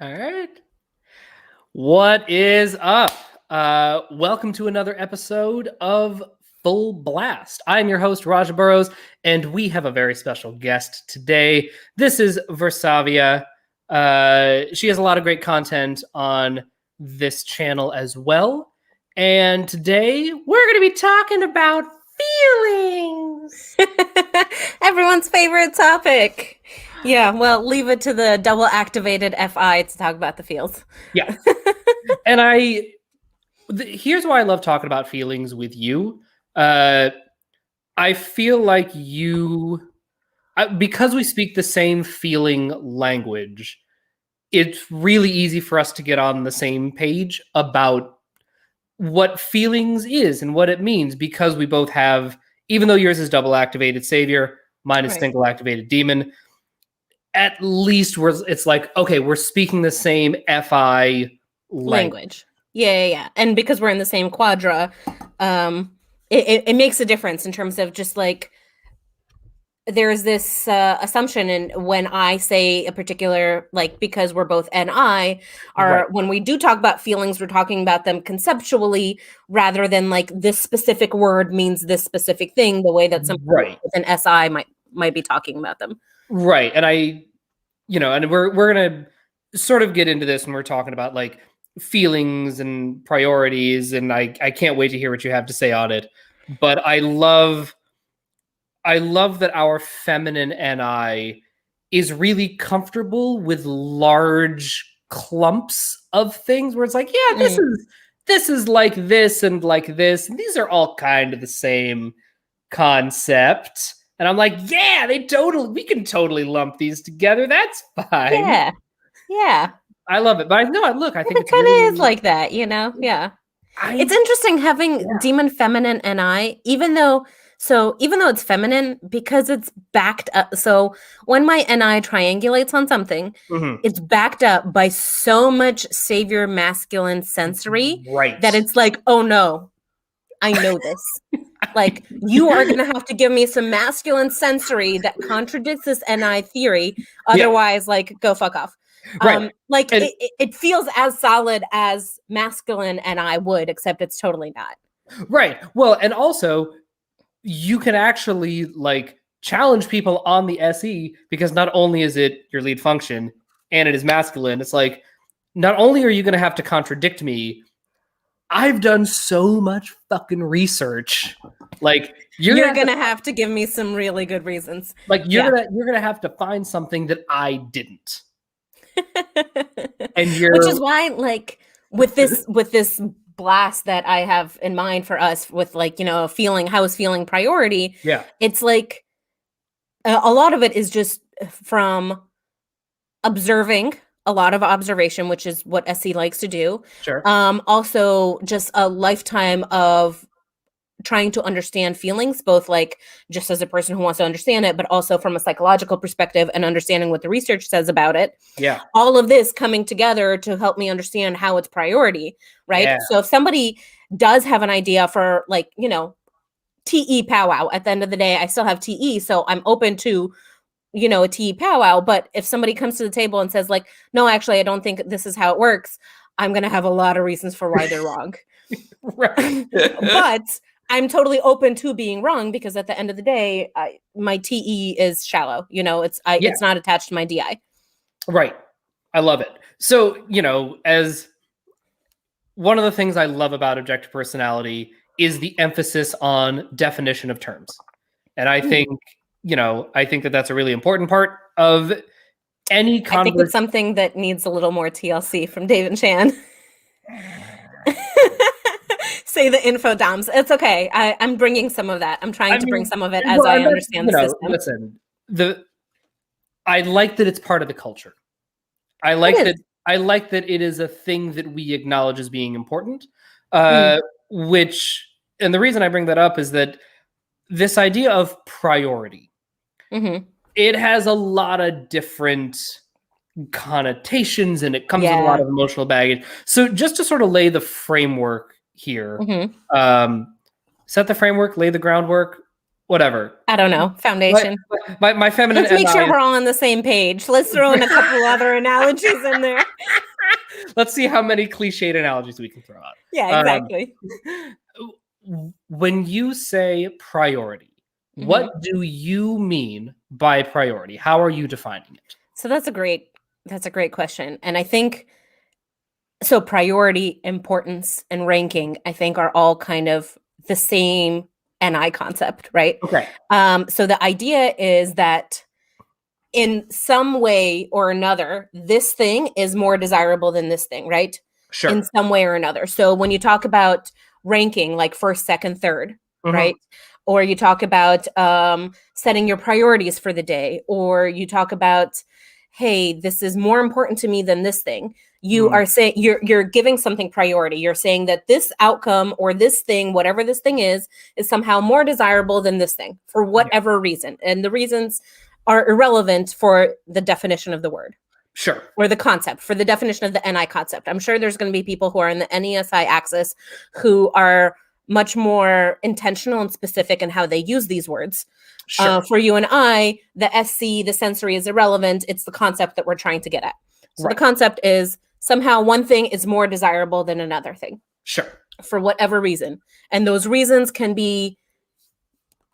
All right. What is up? Welcome to another episode of Full Blast. I'm your host, Raja Burrows, and we have a very special guest today. This is Versavia. She has a lot of great content on this channel as well. And today we're going to be talking about feelings. Everyone's favorite topic. Yeah, well, leave it to the double activated FI to talk about the feels. Yeah. And here's why I love talking about feelings with you. I feel like because we speak the same feeling language, it's really easy for us to get on the same page about what feelings is and what it means, because we both have, even though yours is double activated savior, mine is Right. single activated demon, at least it's like, okay, we're speaking the same FI language. Yeah. And because we're in the same quadra, it makes a difference in terms of just like there's this assumption, and when I say a particular, like, because we're both NI, Right. when we do talk about feelings, we're talking about them conceptually rather than like this specific word means this specific thing, the way that somebody Right. with an SI might be talking about them. Right. And and we're gonna sort of get into this when we're talking about like feelings and priorities, and I can't wait to hear what you have to say on it. But I love that our feminine NI is really comfortable with large clumps of things where it's like, yeah, this is like this and like this, and these are all kind of the same concept. And I'm like, yeah, we can totally lump these together. That's fine. Yeah. I love it. But I think It kind of is like that, you know? Yeah. It's interesting having demon feminine NI, even though it's feminine, because it's backed up. So when my NI triangulates on something, it's backed up by so much savior masculine sensory that it's like, oh no, I know this. Like, you are going to have to give me some masculine sensory that contradicts this NI theory. Otherwise, like, go fuck off. Right. It feels as solid as masculine NI would, except it's totally not. Right. Well, and also you can actually like challenge people on the SE, because not only is it your lead function and it is masculine, it's like, not only are you going to have to contradict me, I've done so much fucking research. Like, you're gonna have to give me some really good reasons. Like, you're gonna have to find something that I didn't. And which is why, like, with this blast that I have in mind for us, with like, you know, house feeling priority. Yeah. It's like a lot of it is just from observing. A lot of observation, which is what SE likes to do. Sure. Also, just a lifetime of trying to understand feelings, both like just as a person who wants to understand it, but also from a psychological perspective and understanding what the research says about it. Yeah. All of this coming together to help me understand how it's priority, right? Yeah. So if somebody does have an idea for, like, you know, TE powwow, at the end of the day, I still have TE, so I'm open to, you know, a TE powwow. But if somebody comes to the table and says like, no, actually, I don't think this is how it works, I'm going to have a lot of reasons for why they're wrong. Right. But I'm totally open to being wrong, because at the end of the day, my TE is shallow. You know, it's not attached to my DI. Right. I love it. So, you know, as one of the things I love about objective personality is the emphasis on definition of terms. And I think, you know, that that's a really important part of any conversation. I think it's something that needs a little more TLC from David Chan. Say the info doms. It's okay. I'm bringing some of that. I'm trying to bring some of it as I understand the system. Listen, I like that it's part of the culture. I like that it is a thing that we acknowledge as being important. Which, and the reason I bring that up is that this idea of priority, it has a lot of different connotations, and it comes with a lot of emotional baggage. So just to sort of lay the framework here, set the framework, lay the groundwork. whatever. I don't know. Foundation. My feminine. Let's make sure we're all on the same page. Let's throw in a couple other analogies in there. Let's see how many cliched analogies we can throw out. Yeah, exactly. When you say priority, what do you mean by priority? How are you defining it? So that's a great question. And I think so priority, importance, and ranking, I think, are all kind of the same NI concept, right? Okay. So the idea is that in some way or another, this thing is more desirable than this thing, right? Sure. In some way or another. So when you talk about ranking, like first, second, third, right? Or you talk about setting your priorities for the day, or you talk about, hey, this is more important to me than this thing. You are saying you're giving something priority. You're saying that this outcome or this thing, whatever this thing is somehow more desirable than this thing for whatever reason. And the reasons are irrelevant for the definition of the word. Sure. Or the concept, for the definition of the NI concept. I'm sure there's going to be people who are in the NESI axis who are much more intentional and specific in how they use these words. Sure. For you and I, the SC, the sensory is irrelevant. It's the concept that we're trying to get at. So the concept is somehow one thing is more desirable than another thing. Sure. For whatever reason. And those reasons can be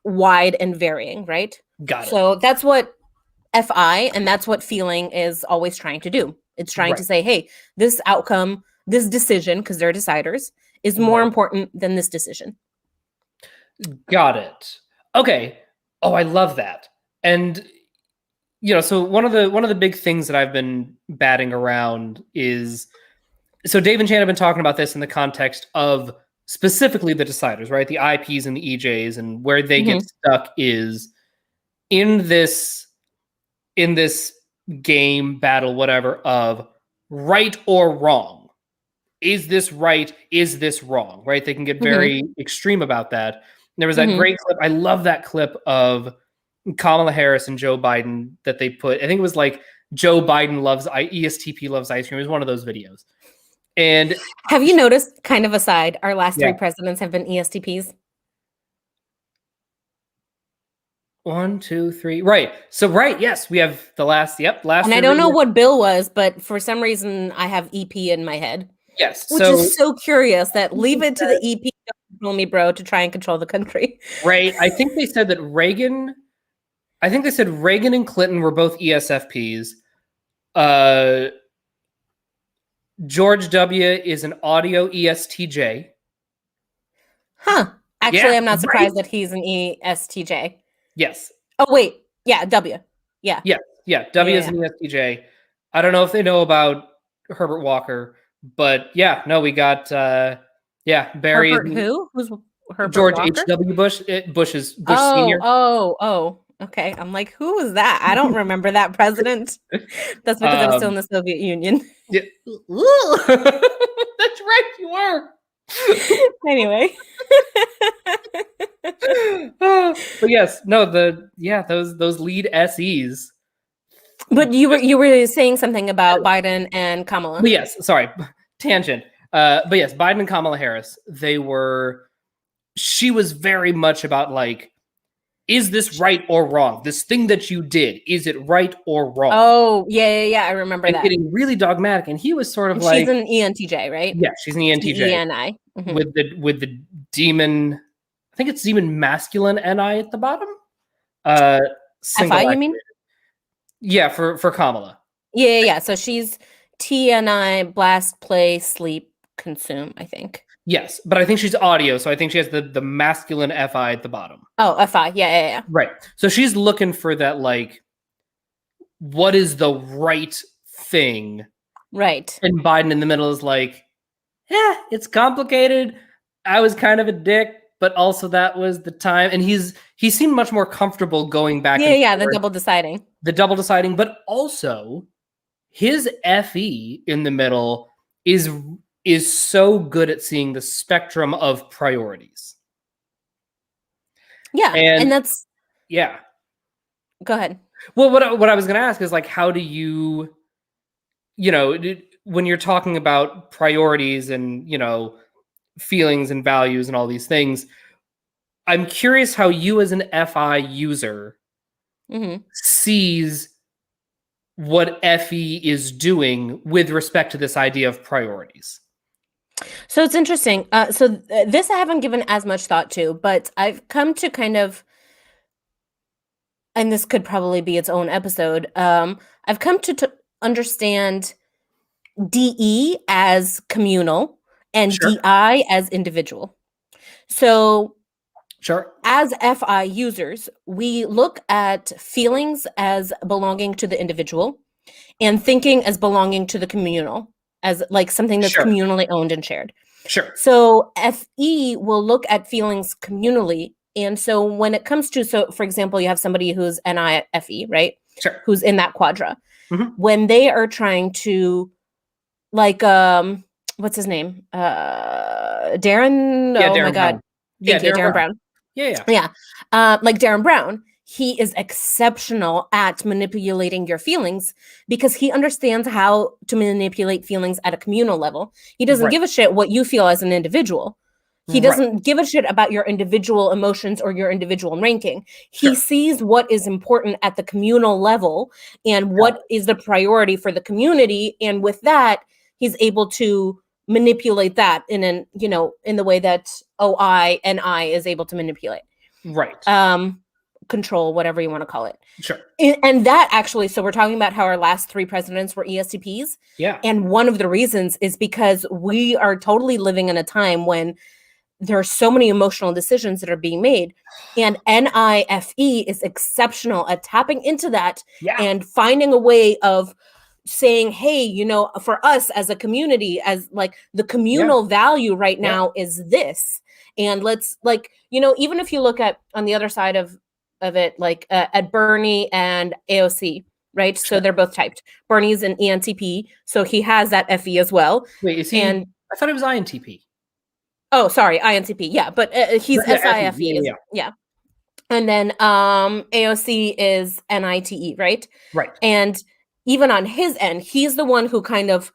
wide and varying, right? Got it. So that's what FI and that's what feeling is always trying to do. It's trying to say, hey, this outcome, this decision, because they're deciders, is more important than this decision. Got it. Okay. Oh, I love that. And so one of the big things that I've been batting around is, so Dave and Chan have been talking about this in the context of specifically the deciders, right? The IPs and the EJs, and where they get stuck is in this game, battle, whatever, of right or wrong. Is this right? Is this wrong? Right? They can get very extreme about that. And there was that great clip. I love that clip of Kamala Harris and Joe Biden that they put. I think it was like Joe Biden loves ESTP loves ice cream. It was one of those videos. And have you noticed, kind of aside, our last three presidents have been ESTPs? 1, 2, 3. Right. So yes, we have the last. And I don't know what Bill was, but for some reason I have EP in my head. Yes. Which is so curious that leave it to the EP to control me, bro, to try and control the country. Right. I think they said that Reagan and Clinton were both ESFPs. George W. is an audio ESTJ. Huh. Actually, I'm not surprised that he's an ESTJ. Yes. Oh, wait. Yeah, W. Yeah. Yeah. W is an ESTJ. I don't know if they know about Herbert Walker, but we got Barry. Herbert who? Who's Herbert George Walker? H.W. Bush. Bush Senior. Oh. Okay. I'm like, who was that? I don't remember that president. That's because I was still in the Soviet Union. Yeah. That's right, you were. Anyway. But yes, no, those lead SEs. But you were saying something about Biden and Kamala. But yes, sorry, tangent. But yes, Biden and Kamala Harris, she was very much about like, is this right or wrong? This thing that you did, is it right or wrong? Oh, yeah. I remember that. Getting really dogmatic, and he was sort of she's an ENTJ, right? Yeah, she's an ENTJ. ENI. With the demon, I think it's demon masculine NI at the bottom. FI, you mean? Yeah, for Kamala. Yeah. So she's TNI, blast, play, sleep, consume, I think. Yes, but I think she's audio, so I think she has the masculine FI at the bottom. Oh, FI, yeah. Right. So she's looking for that, like, what is the right thing? Right. And Biden in the middle is like, it's complicated. I was kind of a dick, but also that was the time. And he seemed much more comfortable going back. Yeah, the double deciding. The double deciding, but also his FE in the middle is so good at seeing the spectrum of priorities. Yeah, and that's... Yeah. Go ahead. Well, what I was going to ask is, like, how do you when you're talking about priorities and, feelings and values and all these things, I'm curious how you as an FI user sees what FE is doing with respect to this idea of priorities. So it's interesting. This I haven't given as much thought to, but I've come to kind of, and this could probably be its own episode. I've come to understand DE as communal and DI as individual. So as FI users, we look at feelings as belonging to the individual and thinking as belonging to the communal, as like something that's communally owned and shared. So FE will look at feelings communally. And so when it comes to, so for example, you have somebody who's NIFE, right? Who's in that quadra. When they are trying to, like, what's his name? Darren? Yeah, oh Darren my God. Brown. Thank you, Darren Brown. Yeah. Like Darren Brown, he is exceptional at manipulating your feelings because he understands how to manipulate feelings at a communal level. He doesn't give a shit what you feel as an individual. He doesn't give a shit about your individual emotions or your individual ranking. He sees what is important at the communal level and what is the priority for the community. And with that, he's able to manipulate that in the way that OI and I is able to manipulate. Control, whatever you want to call it. And that actually, so we're talking about how our last 3 presidents were ESTPs. And one of the reasons is because we are totally living in a time when there are so many emotional decisions that are being made. And NIFE is exceptional at tapping into that and finding a way of saying, hey, for us as a community, as like the communal value right now is this. And let's even if you look at on the other side of it, like at Bernie and AOC, right? So they're both typed. Bernie's an ENTP, so he has that FE as well. Wait, is he? I thought it was INTP. Oh, sorry, INTP. Yeah, but he's SIFE. Yeah. And then AOC is NITE, right? And even on his end, he's the one who kind of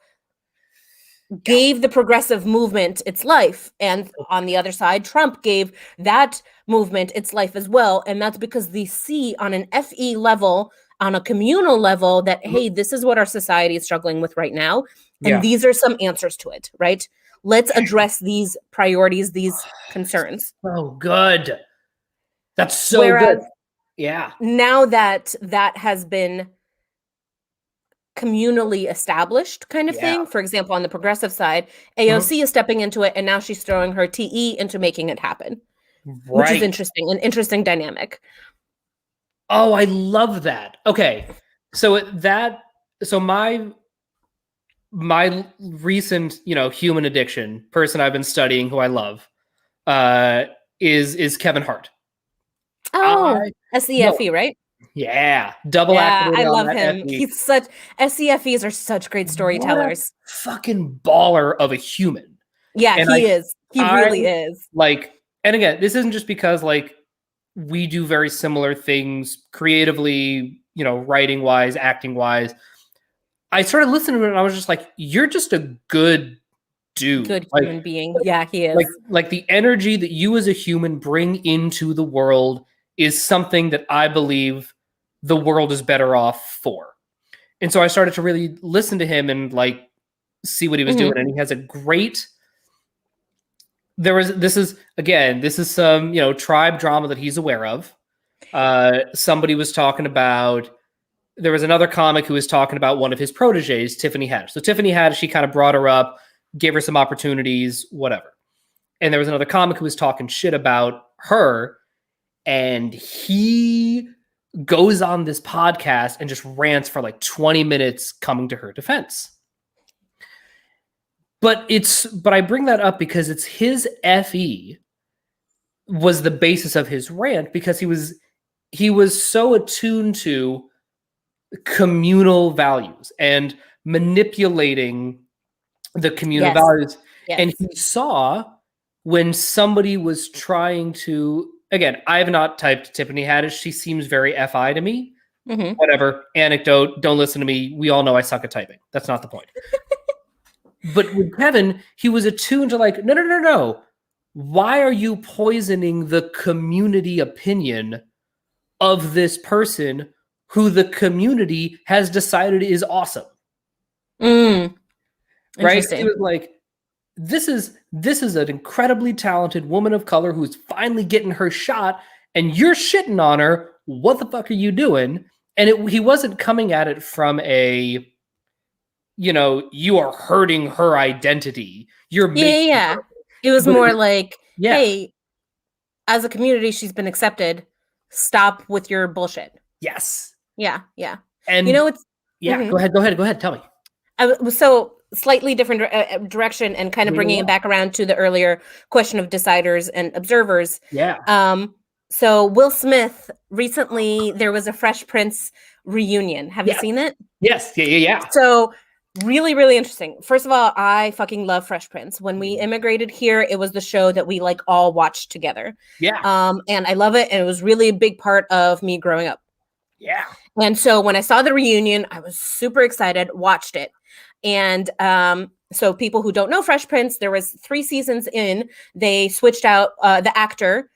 gave the progressive movement its life. And on the other side, Trump gave that movement its life as well. And that's because they see on an FE level, on a communal level, that, hey, this is what our society is struggling with right now. And these are some answers to it, right? Let's address these priorities, these concerns. Oh, good. That's so good. Yeah. Now that has been communally established kind of thing, for example, on the progressive side, AOC is stepping into it, and now she's throwing her TE into making it happen, which is interesting, an interesting dynamic. Oh, I love that. Okay. So my recent, human addiction person I've been studying, who I love, is Kevin Hart. Oh, SEFE, right? Yeah, double activated. I love him. FE. He's such SEFEs are such great storytellers. Fucking baller of a human. Yeah, and he is. He really is. Like, and again, this isn't just because like we do very similar things creatively, writing wise, acting wise. I started listening to it and I was just like, you're just a good dude. Good human being. Yeah, he is. Like the energy that you as a human bring into the world is something that I believe the world is better off for. And so I started to really listen to him and like see what he was doing. And he has a great, this is some, tribe drama that he's aware of. Somebody was talking about, there was another comic who was talking about one of his proteges, Tiffany Haddish. So Tiffany Haddish, she kind of brought her up, gave her some opportunities, whatever. And there was another comic who was talking shit about her. And he goes on this podcast and just rants for like 20 minutes coming to her defense. But I bring that up because it's his FE was the basis of his rant, because he was so attuned to communal values and manipulating the communal values. And he saw when somebody was trying to, again, I have not typed Tiffany Haddish. She seems very FI to me. Whatever. Anecdote. Don't listen to me. We all know I suck at typing. That's not the point. But with Kevin, he was attuned to like, no. why are you poisoning the community opinion of this person who the community has decided is awesome? Right? He was like, this is an incredibly talented woman of color who's finally getting her shot, and you're shitting on her. What the fuck are you doing? And he wasn't coming at it from a, you are hurting her identity. You're making yeah. It was more like, hey, as a community, she's been accepted. Stop with your bullshit. Yes. Yeah. And it's Go ahead. Tell me. So slightly different direction, and kind of bringing it back around to the earlier question of deciders and observers. Yeah. So Will Smith, recently there was a Fresh Prince reunion. Have you seen it? Yes. Yeah. So really, really interesting. First of all, I fucking love Fresh Prince. When we immigrated here, it was the show that we like all watched together. Yeah. And I love it. And it was really a big part of me growing up. Yeah. And so when I saw the reunion, I was super excited, watched it. And so people who don't know Fresh Prince, there was 3 seasons in, they switched out the actor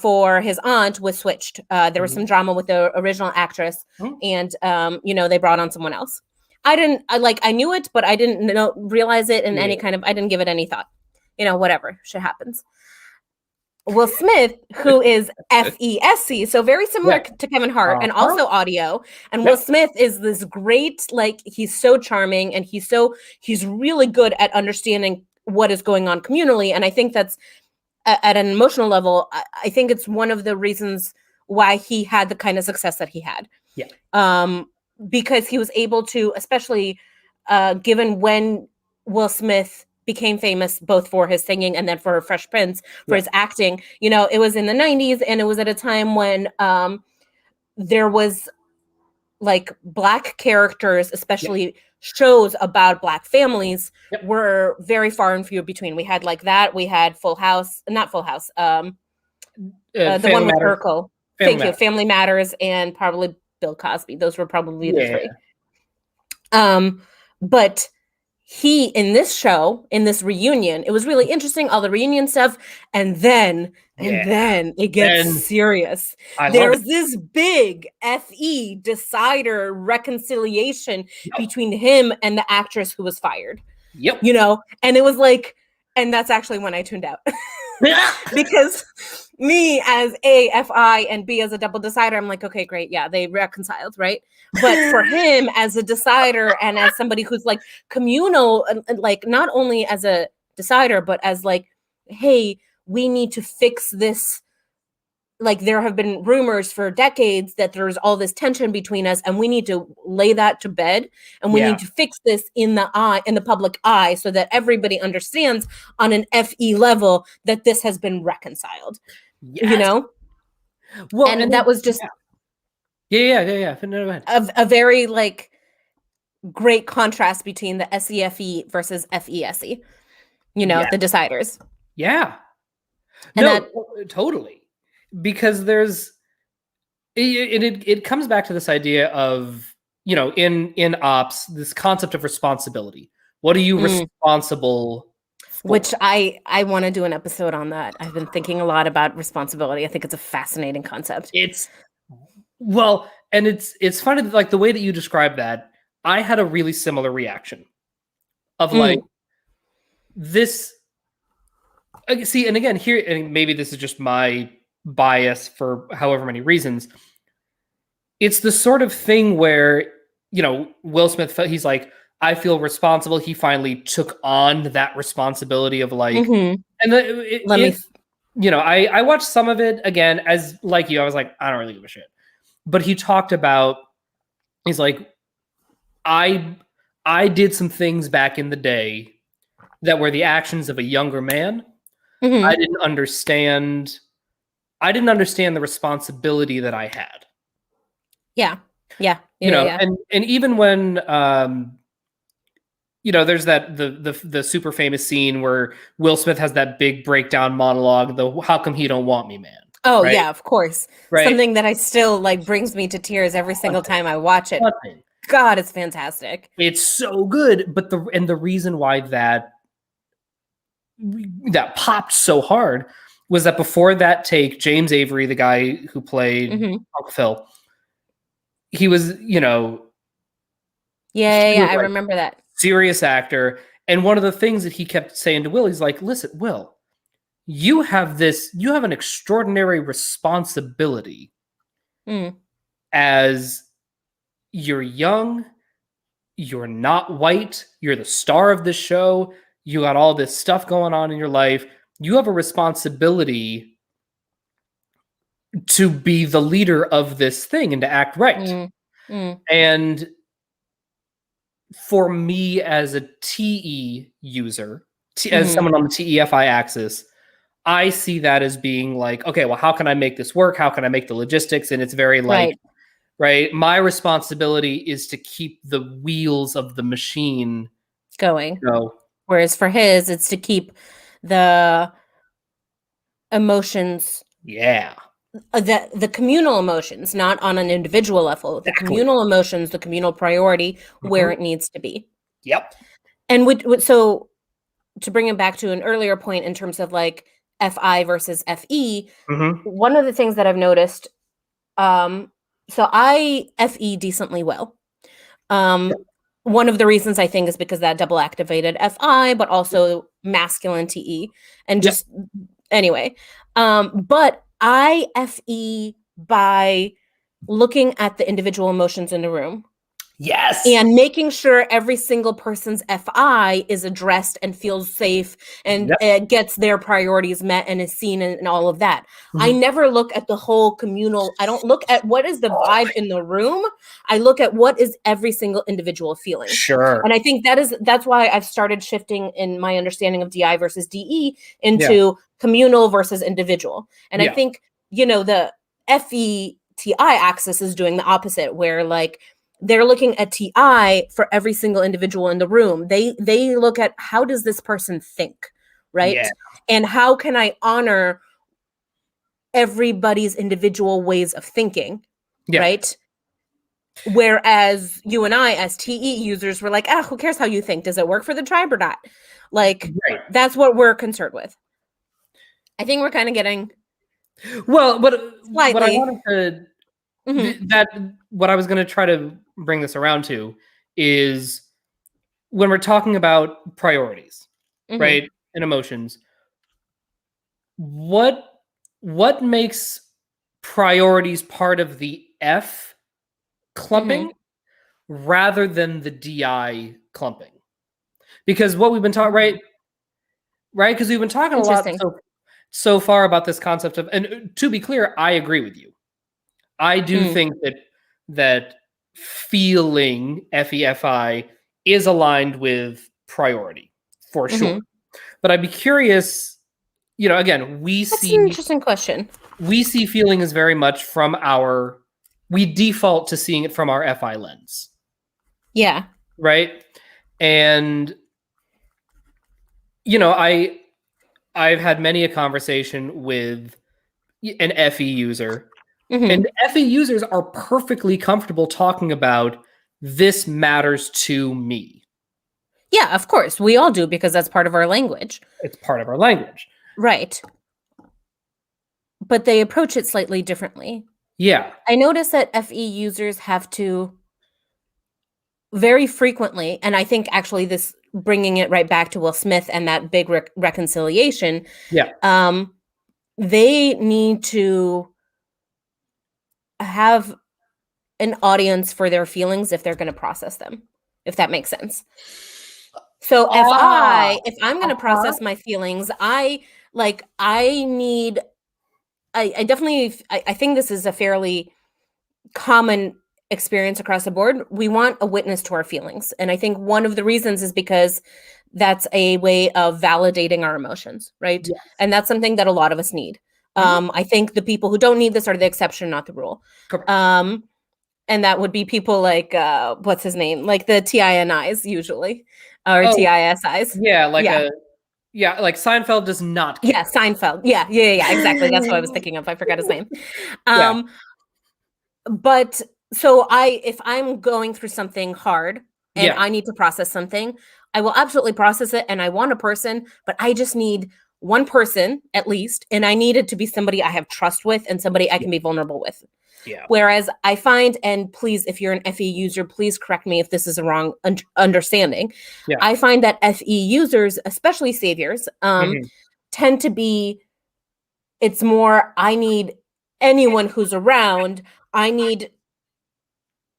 for his aunt was switched. There was some drama with the original actress, and they brought on someone else. I knew it, but I didn't realize it in any kind of, I didn't give it any thought. Whatever, shit happens. Will Smith, who is FESC, so very similar to Kevin Hart, and also audio. And Will Smith is this great, he's so charming, and he's really good at understanding what is going on communally. And I think that's at an emotional level, I think it's one of the reasons why he had the kind of success that he had. Yeah. Because he was able to, especially given when Will Smith became famous, both for his singing and then for Fresh Prince, for his acting. It was in the 90s, and it was at a time when there was Black characters, especially shows about Black families, were very far and few between. We had that. We had Full House, not Full House. The one with Urkel. Thank you. Family Matters, and probably Bill Cosby. Those were probably the 3. But he, in this show, in this reunion, it was really interesting, all the reunion stuff. And then it gets serious. There's this big FE decider reconciliation between him and the actress who was fired. Yep. And it was and that's actually when I tuned out. Because me as A, FI, and B as a double decider, I'm like, okay, great. Yeah, they reconciled, right? But for him as a decider and as somebody who's communal, not only as a decider, but as hey, we need to fix this. There have been rumors for decades that there's all this tension between us, and we need to lay that to bed, and we need to fix this in the public eye, so that everybody understands on an FE level that this has been reconciled. Well, and that was just yeah. No, go ahead. A very great contrast between the SEFE versus FESE. The deciders. Yeah. And totally. Because there's it comes back to this idea of in ops, this concept of responsibility. What are you responsible for? Which I want to do an episode on that. I've been thinking a lot about responsibility. I think it's a fascinating concept. It's funny that, the way that you describe that, I had a really similar reaction of this. See, and again, here, and maybe this is just my bias for however many reasons. It's the sort of thing where, Will Smith, he's I feel responsible. He finally took on that responsibility of and I watched some of it again, as you, I was I don't really give a shit. But he talked about, he's I did some things back in the day that were the actions of a younger man. I didn't understand the responsibility that I had. Yeah. And even when there's the super famous scene where Will Smith has that big breakdown monologue, the "How come he don't want me, man?" Oh, right? Yeah, of course. Right? Something that I still brings me to tears every single time I watch it. God, it's fantastic. It's so good, but the reason why that that popped so hard was that before that take, James Avery, the guy who played Uncle Phil, he was, he Yeah, was I like remember that. serious actor. And one of the things that he kept saying to Will, he's like, listen, Will, you have an extraordinary responsibility as you're young, you're not white, you're the star of the show, you got all this stuff going on in your life. You have a responsibility to be the leader of this thing and to act right. And for me as a TE user, as someone on the TEFI axis, I see that as being like, okay, well, how can I make this work? How can I make the logistics? And it's very like, right? My responsibility is to keep the wheels of the machine going. Whereas for his, it's to keep the emotions. Yeah. The communal emotions, not on an individual level. The communal emotions, the communal priority, where it needs to be. Yep. And so to bring it back to an earlier point in terms of like FI versus FE, one of the things that I've noticed, so I FE decently well. One of the reasons I think is because that double activated FI, but also masculine TE. And just anyway. But I FE by looking at the individual emotions in the room. Yes. And making sure every single person's FI is addressed and feels safe and gets their priorities met and is seen and all of that. I never look at the whole communal. I don't look at what is the vibe in the room. I look at what is every single individual feeling. Sure. And I think that's why I've started shifting in my understanding of DI versus DE into communal versus individual. And I think, the FETI axis is doing the opposite, where like, they're looking at TI for every single individual in the room. They look at how does this person think, right? Yeah. And how can I honor everybody's individual ways of thinking, right? Whereas you and I, as TE users, were like, who cares how you think? Does it work for the tribe or not? Like, that's what we're concerned with. I think we're kind of getting... Well, what I wanted to... what I was going to try to bring this around to is when we're talking about priorities, right, and emotions, what makes priorities part of the F clumping rather than the DI clumping? Because what we've been talking, right, because we've been talking a lot so far about this concept of, and to be clear, I agree with you. I do think that feeling FEFI is aligned with priority for sure. But I'd be curious, again, That's an interesting question. We see feeling as very much from we default to seeing it from our FI lens. Yeah. Right? And, I've had many a conversation with an FE user. And FE users are perfectly comfortable talking about this matters to me. Yeah, of course. We all do because that's part of our language. It's part of our language. Right. But they approach it slightly differently. Yeah. I notice that FE users have to very frequently, and I think actually this bringing it right back to Will Smith and that big reconciliation. Yeah. They need to have an audience for their feelings if they're going to process them, if that makes sense. So if I'm going to process my feelings, I think this is a fairly common experience across the board. We want a witness to our feelings. And I think one of the reasons is because that's a way of validating our emotions, right? Yes. And that's something that a lot of us need. I think the people who don't need this are the exception, not the rule. And that would be people like, what's his name? Like the TINIs usually, or TISIs. Yeah, like Seinfeld does not care. Yeah, Seinfeld. Yeah, exactly. That's what I was thinking of. I forgot his name. But so if I'm going through something hard and I need to process something, I will absolutely process it, and I want a person, but I just need one person at least, and I need it to be somebody I have trust with and somebody I can be vulnerable with. Yeah. Whereas I find, and please, if you're an FE user, please correct me if this is a wrong understanding. Yeah. I find that FE users, especially saviors, tend to be, it's more, I need anyone who's around. I need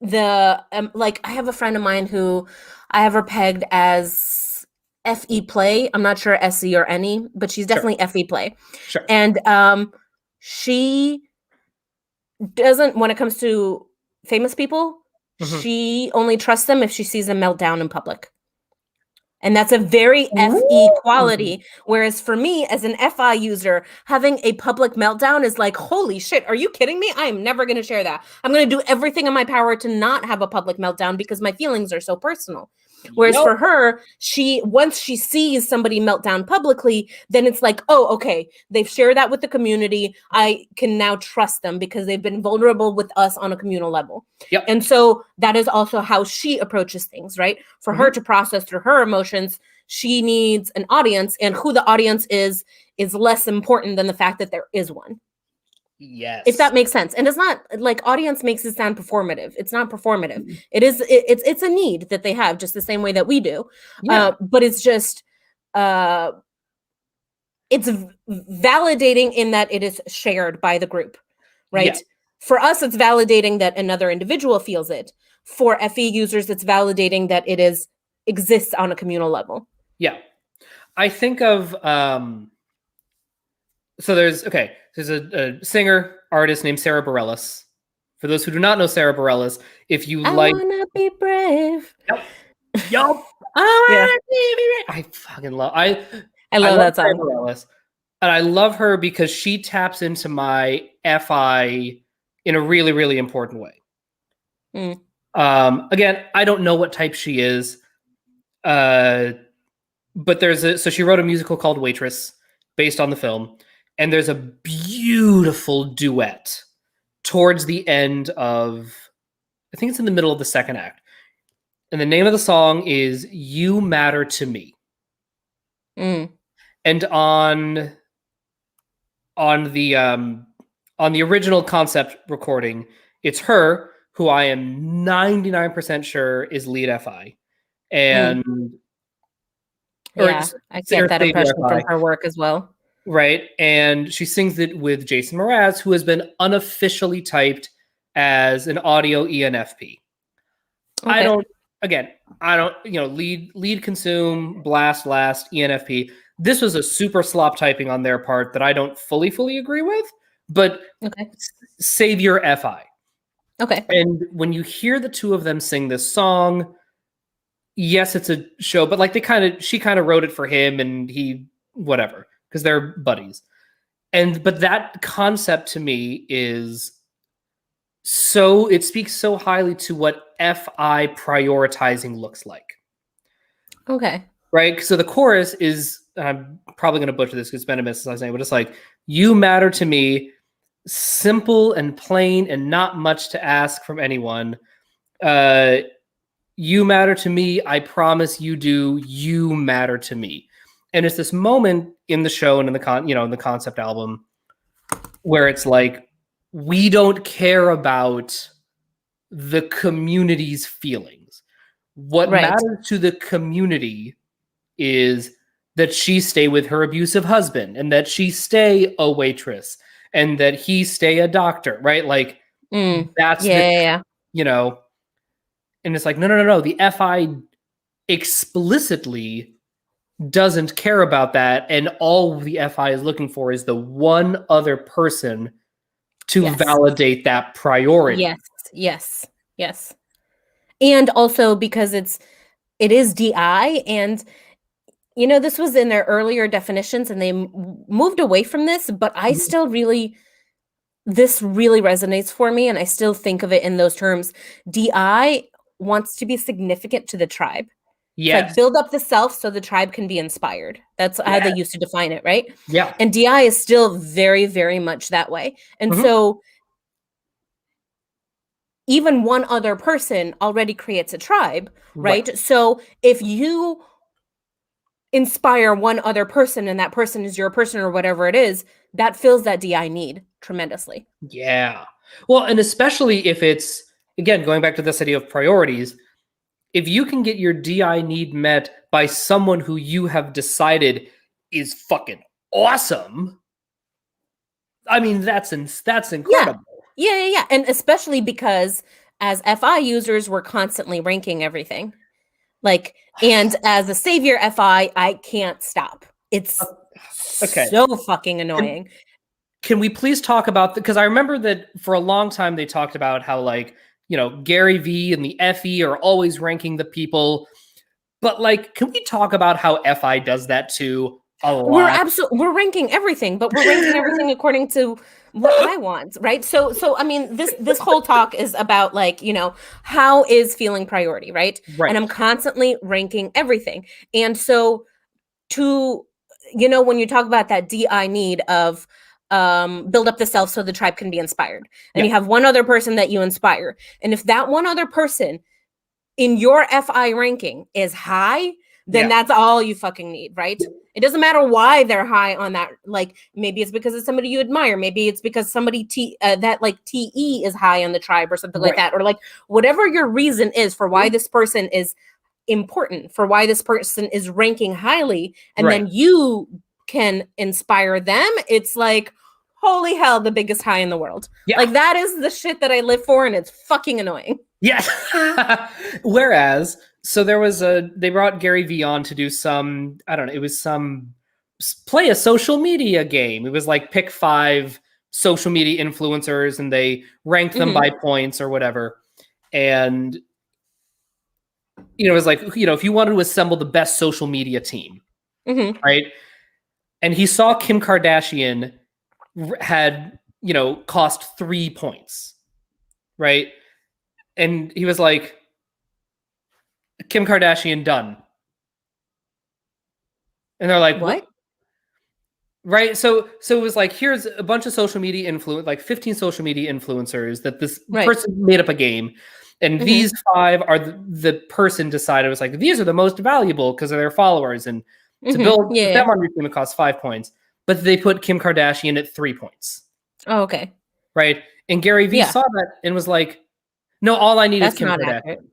the, like, I have a friend of mine who I have her pegged as FE play. I'm not sure SE or any, but she's definitely FE play. Sure. And she doesn't, when it comes to famous people, she only trusts them if she sees them melt down in public. And that's a very FE quality. Whereas for me, as an FI user, having a public meltdown is like, holy shit, are you kidding me? I am never going to share that. I'm going to do everything in my power to not have a public meltdown because my feelings are so personal. Whereas for her, once she sees somebody melt down publicly, then it's like, oh, okay, they've shared that with the community. I can now trust them because they've been vulnerable with us on a communal level. Yep. And so that is also how she approaches things, right? For her to process through her emotions, she needs an audience, and who the audience is less important than the fact that there is one. Yes. If that makes sense. And it's not like audience makes it sound performative. It's not performative. It's a need that they have just the same way that we do. Yeah. But it's just, it's validating in that it is shared by the group, right? Yeah. For us, it's validating that another individual feels it. For FE users, it's validating that it exists on a communal level. Yeah. I think of, so there's a singer, artist named Sarah Bareilles. For those who do not know Sarah Bareilles, if you I wanna be brave. Yup. I fucking love, I love that song. Bareilles, and I love her because she taps into my FI in a really, really important way. Again, I don't know what type she is. But so she wrote a musical called Waitress based on the film. And there's a beautiful duet towards the end of, I think it's in the middle of the second act. And the name of the song is You Matter to Me. And on the original concept recording, it's her, who I am 99% sure is lead FI. And I get that impression from her work as well. Right. And she sings it with Jason Mraz, who has been unofficially typed as an audio ENFP. Okay. I don't, lead consume, blast last, ENFP. This was a super slop typing on their part that I don't fully agree with, but savior FI. Okay. And when you hear the two of them sing this song, yes, it's a show, but like she kind of wrote it for him and he, whatever, because they're buddies. But that concept to me is it speaks so highly to what FI prioritizing looks like. Okay. Right? So the chorus is, I'm probably going to butcher this because it's been a minute since I was saying, but it's like, you matter to me, simple and plain and not much to ask from anyone. You matter to me. I promise you do. You matter to me. And it's this moment in the show and in the concept album where it's like, we don't care about the community's feelings. What matters to the community is that she stay with her abusive husband and that she stay a waitress and that he stay a doctor, right? Like that's and it's like, no. The FI explicitly doesn't care about that. And all the FI is looking for is the one other person to validate that priority. Yes. And also because it is DI, and this was in their earlier definitions and they moved away from this, but I still this really resonates for me, and I still think of it in those terms. DI wants to be significant to the tribe. Yes. Like build up the self so the tribe can be inspired. That's how they used to define it, right? Yeah. And DI is still very, very much that way. And so even one other person already creates a tribe, right? So if you inspire one other person and that person is your person or whatever it is, that fills that DI need tremendously. Yeah. Well, and especially if it's, again, going back to this idea of priorities, if you can get your DI need met by someone who you have decided is fucking awesome, I mean, that's incredible. Yeah. And especially because as FI users, we're constantly ranking everything. Like, and as a savior FI, I can't stop. It's okay. So fucking annoying. Can we please talk about, because I remember that for a long time they talked about how, like, you know, Gary V and the FE are always ranking the people. But, like, can we talk about how FI does that too a lot? We're ranking everything, but we're ranking everything according to what I want, right? So I mean, this whole talk is about, like, you know, how is feeling priority, right? And I'm constantly ranking everything. And so to, you know, when you talk about that DI need of build up the self so the tribe can be inspired, and you have one other person that you inspire, and if that one other person in your FI ranking is high, then that's all you fucking need, right? It doesn't matter why they're high on that. Like, maybe it's because it's somebody you admire. Maybe it's because somebody that like TE is high on the tribe or something like that. Or like whatever your reason is for why this person is important, for why this person is ranking highly, and then you can inspire them. It's like, holy hell, the biggest high in the world. Like, that is the shit that I live for, and it's fucking annoying. Yes. Whereas, so they brought Gary V on to do some, I don't know, it was play a social media game. It was like pick 5 social media influencers and they ranked them by points or whatever. And, you know, it was like, you know, if you wanted to assemble the best social media team, right? And he saw Kim Kardashian had, you know, cost 3 points, right? And he was like, Kim Kardashian done. And they're like, what? Right? So it was like, here's a bunch of social media like 15 social media influencers that this person made up a game. And these 5 are the person decided, was like, these are the most valuable because of their followers. And to build them on your team, it costs 5 points. But they put Kim Kardashian at 3 points. Oh, okay. Right? And Gary V saw that and was like, no, all I need is Kim Kardashian. Accurate.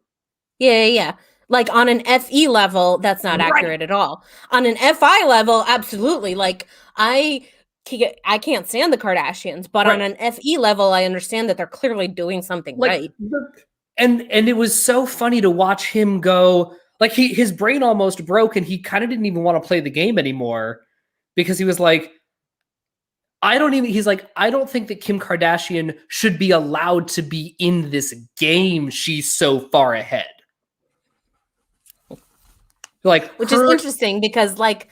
Yeah. Like, on an FE level, that's not accurate at all. On an FI level, absolutely. Like, I can't stand the Kardashians, but on an FE level, I understand that they're clearly doing something right. And it was so funny to watch him go, like, his brain almost broke and he kind of didn't even want to play the game anymore because he was like, I don't think that Kim Kardashian should be allowed to be in this game. She's so far ahead. Like, which is interesting because, like,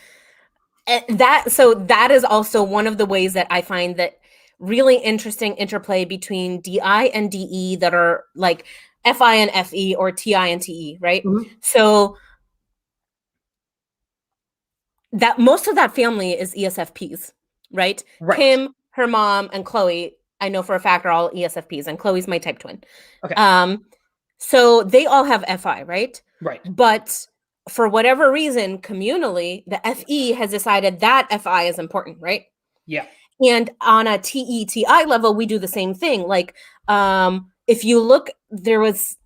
that is also one of the ways that I find that really interesting interplay between DI and DE that are like FI and FE or TI and TE, right? So that most of that family is ESFPs, right? Kim, her mom, and Chloe, I know for a fact, are all ESFPs, and Chloe's my type twin. Okay. So they all have FI, right? Right. But for whatever reason, communally, the FE has decided that FI is important, right? Yeah. And on a TE-TI level, we do the same thing. Like, if you look, there was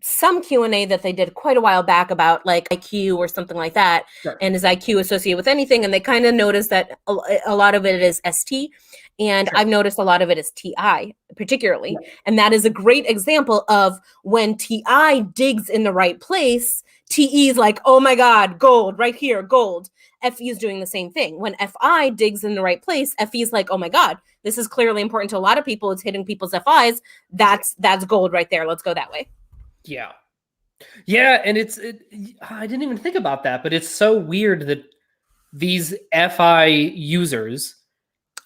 some Q&A that they did quite a while back about, like, IQ or something like that. Sure. And is IQ associated with anything? And they kind of noticed that a lot of it is ST. And I've noticed a lot of it is TI, particularly. Right. And that is a great example of when TI digs in the right place, TE is like, oh my God, gold, right here, gold. FE is doing the same thing. When FI digs in the right place, FE is like, oh my God, this is clearly important to a lot of people. It's hitting people's FIs. That's gold right there. Let's go that way. Yeah. Yeah, and I didn't even think about that, but it's so weird that these FI users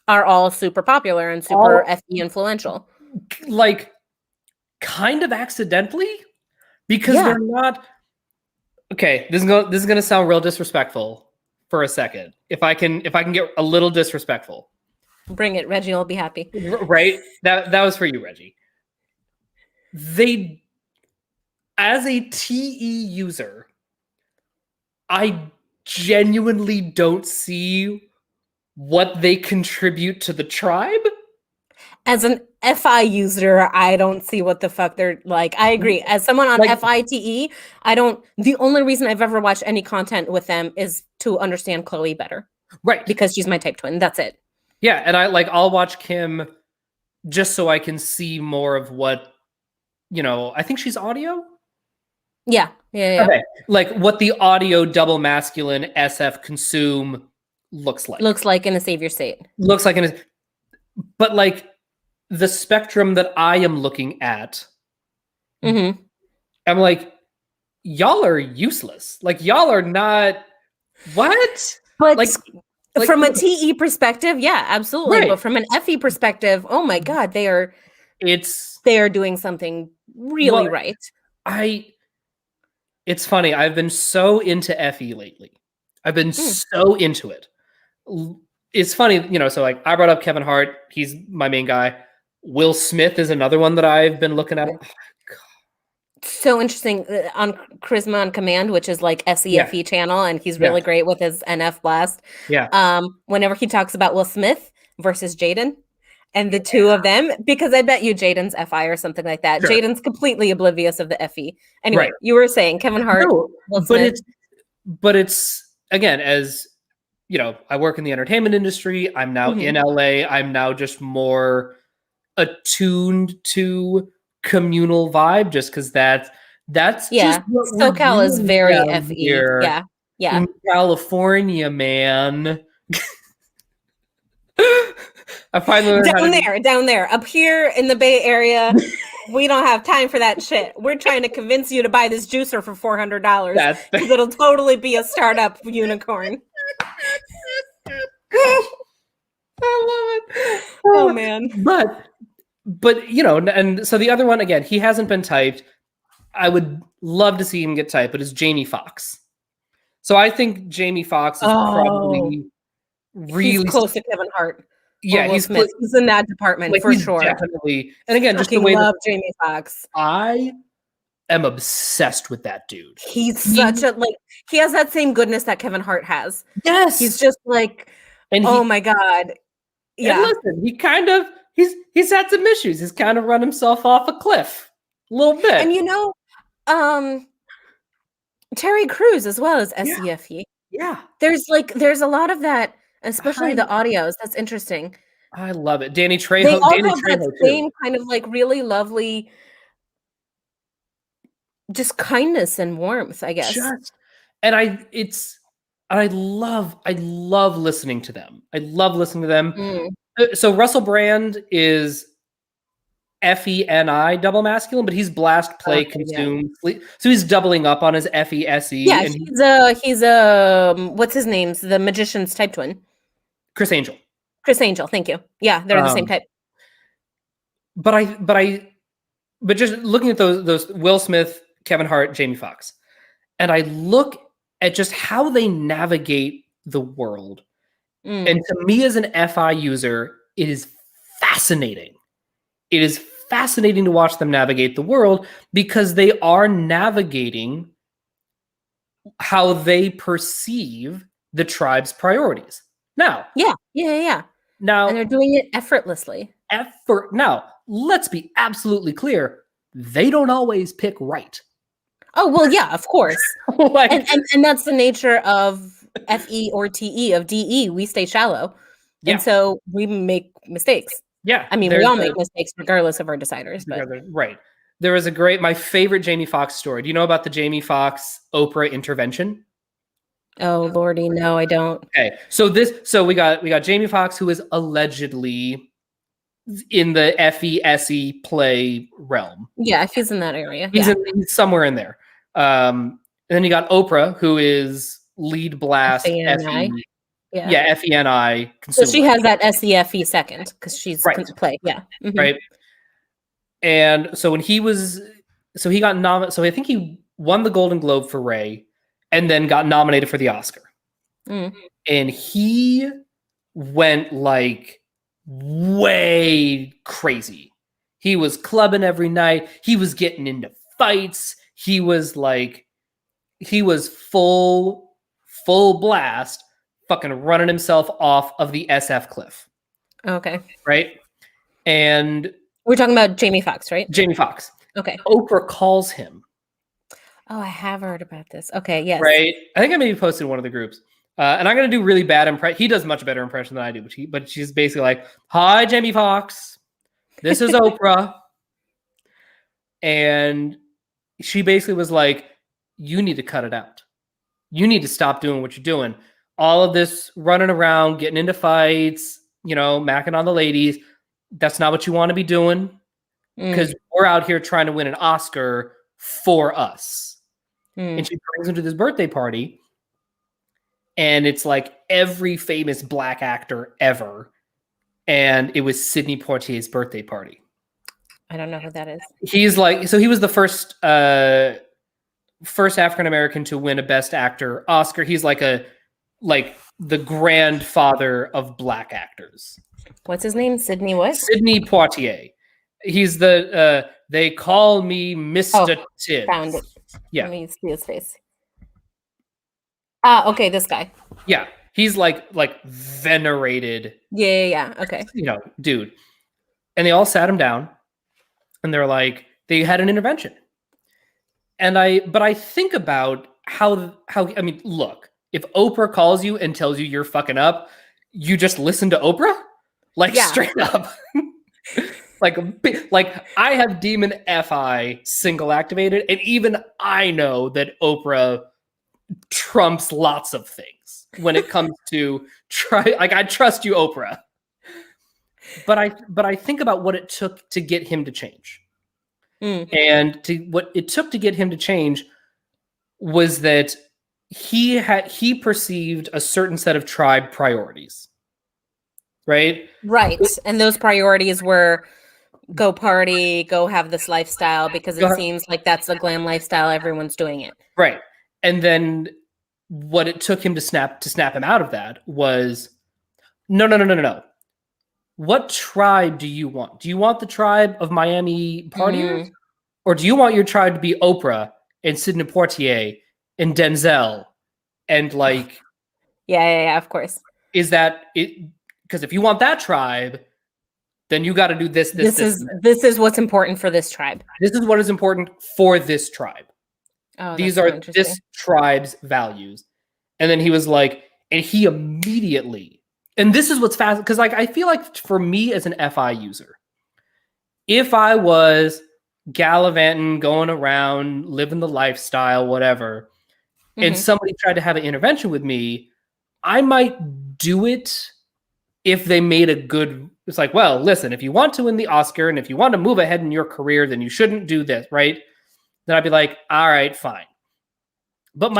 are all super popular and super FE influential. Like, kind of accidentally, because they're not. Okay, this is gonna sound real disrespectful for a second. If I can get a little disrespectful. Bring it, Reggie will be happy. Right? That was for you, Reggie. As a TE user, I genuinely don't see what they contribute to the tribe. As an FI user, I don't see what the fuck they're like. I agree. As someone on Like- FITE, I don't. The only reason I've ever watched any content with them is to understand Chloe better, Right. because she's my type twin. That's it. Yeah, and I'll watch Kim just so I can see more of what, I think she's audio. Yeah. Okay. Like what the audio double masculine SF consume looks like. Looks like in a savior state. Looks like but like the spectrum that I am looking at, Mm-hmm. I'm like, y'all are useless. Like y'all are not what? But Like from a TE perspective, yeah, absolutely. Right. But from an FE perspective, oh my God, they are doing something really right. It's funny. I've been so into FE lately. I've been so into it. It's funny, so like I brought up Kevin Hart. He's my main guy. Will Smith is another one that I've been looking at. Oh, so interesting on Charisma on Command, which is like SEFE channel, and he's really great with his NF blast. Yeah. Whenever he talks about Will Smith versus Jaden and the two of them, because I bet you Jaden's FI or something like that. Sure. Jaden's completely oblivious of the FE. Anyway, you were saying Kevin Hart, Will Smith. But it's again, as I work in the entertainment industry. I'm now in LA. I'm now just more attuned to communal vibe, just because that's just what SoCal is very FE. Yeah. In California, man. I finally down there. Up here in the Bay Area, we don't have time for that shit. We're trying to convince you to buy this juicer for $400 because it'll totally be a startup unicorn. I love it. Oh man. But and so the other one, again, he hasn't been typed. I would love to see him get typed, but it's Jamie Foxx. So I think Jamie Foxx is probably really he's close to Kevin Hart. Yeah, he's in that department for sure. Definitely. And again, just the way love Jamie Foxx. I am obsessed with that dude. He's such a he has that same goodness that Kevin Hart has. Yes. He's just like, oh my God. Yeah. And listen, he's had some issues. He's kind of run himself off a cliff a little bit. And Terry Crews as well as SEFE. Yeah. There's a lot of that, especially the audios. That's interesting. I love it. Danny Trejo. They all have that same kind of really lovely, just kindness and warmth, I guess. I love listening to them. I love listening to them. So Russell Brand is FENI double masculine, but he's blast, play, consume, sleep. So he's doubling up on his FESE. Yeah, and he's what's his name? The magician's type twin. Chris Angel. Thank you. Yeah, they're the same type. But just looking at those Will Smith, Kevin Hart, Jamie Foxx, and I look at just how they navigate the world. And to me as an FI user, it is fascinating. It is fascinating to watch them navigate the world because they are navigating how they perceive the tribe's priorities. Now. Yeah. Now, and they're doing it effortlessly. Now, let's be absolutely clear. They don't always pick right. Oh, well, yeah, of course. and that's the nature of FE or TE, of DE. We stay shallow. Yeah. And so we make mistakes. Yeah. I mean, we all make mistakes regardless of our deciders. But. Right. There was my favorite Jamie Foxx story. Do you know about the Jamie Foxx Oprah intervention? Oh, Lordy, no, I don't. Okay. So we got Jamie Foxx, who is allegedly in the FESE play realm. Yeah, he's in that area. He's somewhere in there. And then you got Oprah, who is lead blast FENI. Yeah, FENI. So she has that SEFE second because she's play. Yeah. Mm-hmm. Right. And so when he got nominated. So I think he won the Golden Globe for Ray and then got nominated for the Oscar. And he went way crazy. He was clubbing every night. He was getting into fights. He was full full blast, fucking running himself off of the SF cliff. Okay. Right? And we're talking about Jamie Foxx, right? Jamie Foxx. Okay. Oprah calls him. Oh, I have heard about this. Okay, yes. Right? I think I maybe posted in one of the groups. And I'm going to do really bad impression. He does much better impression than I do, but she's basically like, "Hi, Jamie Foxx. This is Oprah." And she basically was like, "You need to cut it out. You need to stop doing what you're doing. All of this running around, getting into fights, macking on the ladies. That's not what you want to be doing, because we're out here trying to win an Oscar for us." And she brings him to this birthday party. And it's like every famous Black actor ever. And it was Sidney Poitier's birthday party. I don't know who that is. He's like, so he was the first African-American to win a Best Actor Oscar. He's like the grandfather of Black actors. What's his name? Sidney what? Sidney Poitier. He's they call me Mr. Tibbs. Found it. Yeah. Let me see his face. Ah, okay, this guy. Yeah. He's like venerated. Yeah. Okay. Dude. And they all sat him down and they're like, they had an intervention. But I think about how, I mean, look, if Oprah calls you and tells you you're fucking up, you just listen to Oprah? Straight up. like I have Demon FI single activated, and even I know that Oprah trumps lots of things when it comes to I trust you, Oprah. But I think about what it took to get him to change. And what it took to get him to change was that he perceived a certain set of tribe priorities. Right? Right. And those priorities were go party, go have this lifestyle, because it seems like that's the glam lifestyle. Everyone's doing it. Right. And then what it took him to snap him out of that was, no. What tribe do you want? Do you want the tribe of Miami partiers? Or do you want your tribe to be Oprah and Sidney Poitier and Denzel? And Yeah, of course. Is that it? Because if you want that tribe, then you got to do this. This is what's important for this tribe. This is what is important for this tribe. Oh, these are this tribe's values. And then he was like, and he immediately, and this is what's fast, because I feel like for me as an FI user, if I was gallivanting, going around, living the lifestyle, whatever, and somebody tried to have an intervention with me, I might do it if they made a good, it's like, well, listen, if you want to win the Oscar and if you want to move ahead in your career, then you shouldn't do this, right? Then I'd be like, all right, fine. But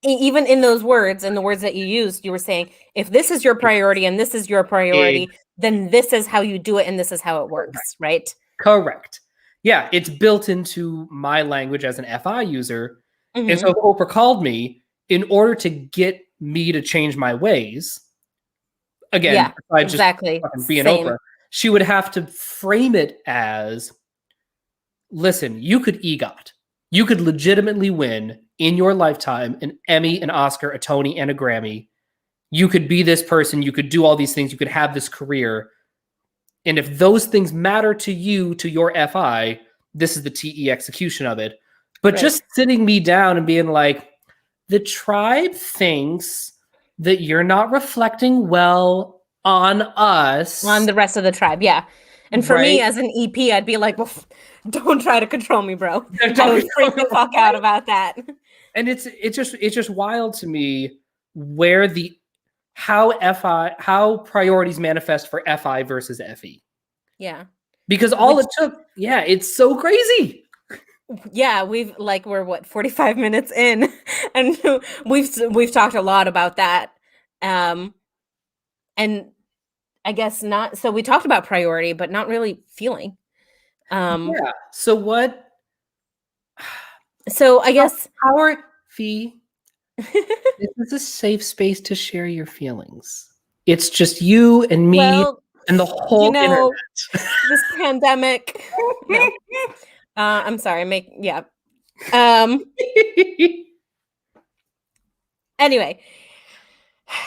even in those words, in the words that you used, you were saying, if this is your priority and this is your priority, then this is how you do it and this is how it works, right? Correct. Yeah, it's built into my language as an FI user. And so if Oprah called me, in order to get me to change my ways, again, exactly. Just being Oprah, she would have to frame it as, listen, you could EGOT. You could legitimately win in your lifetime an Emmy, an Oscar, a Tony, and a Grammy. You could be this person. You could do all these things. You could have this career. And if those things matter to you, to your FI, this is the TE execution of it. But just sitting me down and being like, the tribe thinks that you're not reflecting well on us. On the rest of the tribe, yeah. And for me as an EP, I'd be like, well, don't try to control me, bro. I would freak the fuck out about that. And it's just wild to me where how priorities manifest for FI versus FE. Yeah. Because it took, it's so crazy. Yeah, we're what, 45 minutes in, and we've talked a lot about that. And I guess not. So we talked about priority, but not really feeling. So what? So I guess our fee. This is a safe space to share your feelings. It's just you and me and the whole internet. This pandemic. No. I'm sorry. Anyway,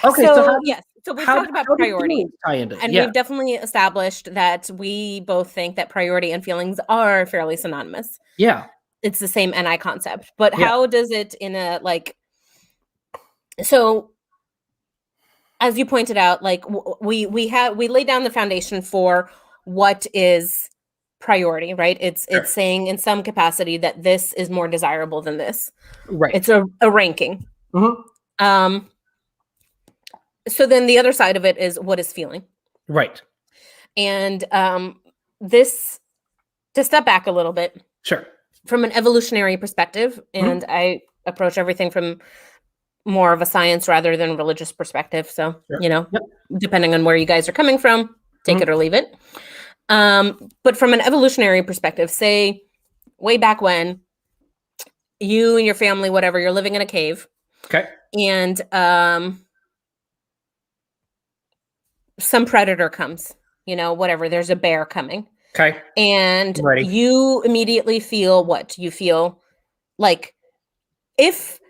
Okay, so yes, so we've talked about how do priority, feelings tie into it? and Yeah, we've definitely established that we both think that priority and feelings are fairly synonymous. yeah, It's the same NI concept, but yeah. how does it in a like? So as you pointed out, like we lay down the foundation for what is priority, right? It's Sure. saying in some capacity that this is more desirable than this. Right. It's a ranking. Mhm. Um, so then the other side of it is what is feeling, Right. and this to step back a little bit Sure. from an evolutionary perspective, and I approach everything from more of a science rather than religious perspective. So, Sure. you know, Yep. depending on where you guys are coming from, take it or leave it. But from an evolutionary perspective, say way back when you and your family, whatever, you're living in a cave, Okay. and some predator comes, you know, whatever, there's a bear coming. Okay. And I'm ready. you immediately feel what? You feel like if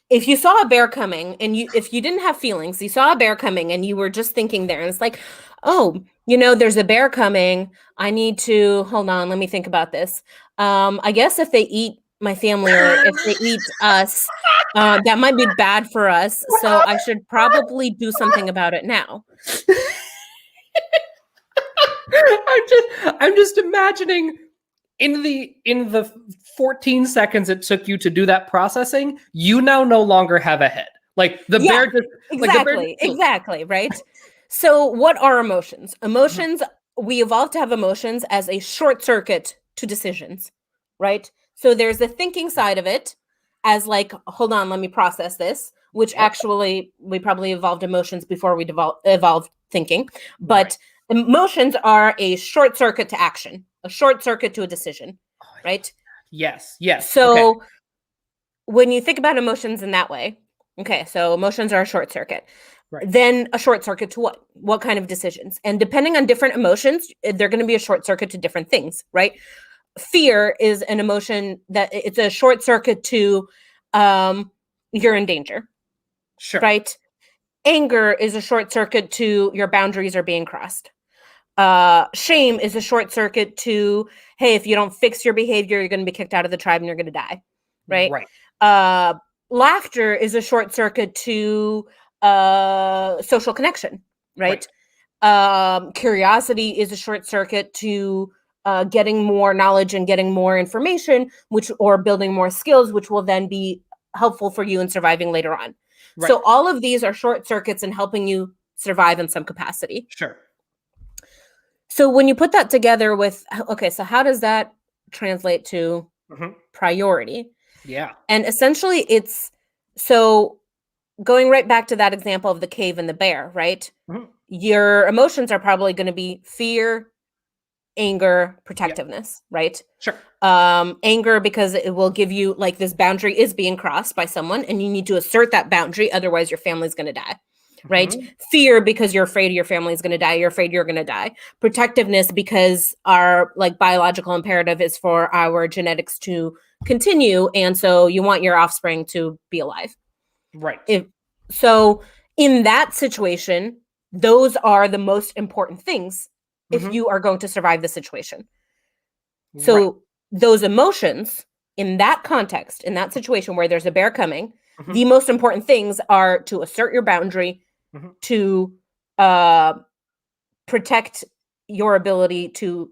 you saw a bear coming and if you didn't have feelings, you saw a bear coming and you were just thinking there and it's like, oh, you know, there's a bear coming. I need to hold on, let me think about this. I guess if they eat my family or if they eat us, that might be bad for us. So I should probably do something about it now. I'm just imagining in the 14 seconds it took you to do that processing, you now no longer have a head. Like the bear just exactly, right? So what are emotions? Emotions, we evolved to have emotions as a short circuit to decisions, right? So there's the thinking side of it as like, hold on, let me process this, which actually we probably evolved emotions before we evolved thinking. But emotions are a short circuit to action, a short circuit to a decision, right? Yes. So when you think about emotions in that way, okay, so emotions are a short circuit. Right. Then a short circuit to what? What kind of decisions? And depending on different emotions, they're going to be a short circuit to different things, right? Fear is an emotion that it's a short circuit to you're in danger. Sure. Right? Anger is a short circuit to your boundaries are being crossed. Shame is a short circuit to, hey, if you don't fix your behavior, you're going to be kicked out of the tribe and you're going to die. Right? Laughter is a short circuit to social connection, right? Curiosity is a short circuit to getting more knowledge and getting more information, or building more skills, which will then be helpful for you in surviving later on. So all of these are short circuits in helping you survive in some capacity. Sure. So when you put that together with, okay, so how does that translate to priority? Yeah. And essentially it's, so going right back to that example of the cave and the bear, right? Your emotions are probably going to be fear, anger, protectiveness, right? Sure. Anger, because it will give you like this boundary is being crossed by someone and you need to assert that boundary. Otherwise your family's going to die. Right? Fear, because you're afraid your family's going to die. You're afraid you're going to die. Protectiveness, because our like biological imperative is for our genetics to continue. And so you want your offspring to be alive. Right. So in that situation, those are the most important things if you are going to survive the situation. So those emotions in that context, in that situation where there's a bear coming, the most important things are to assert your boundary, to protect your ability to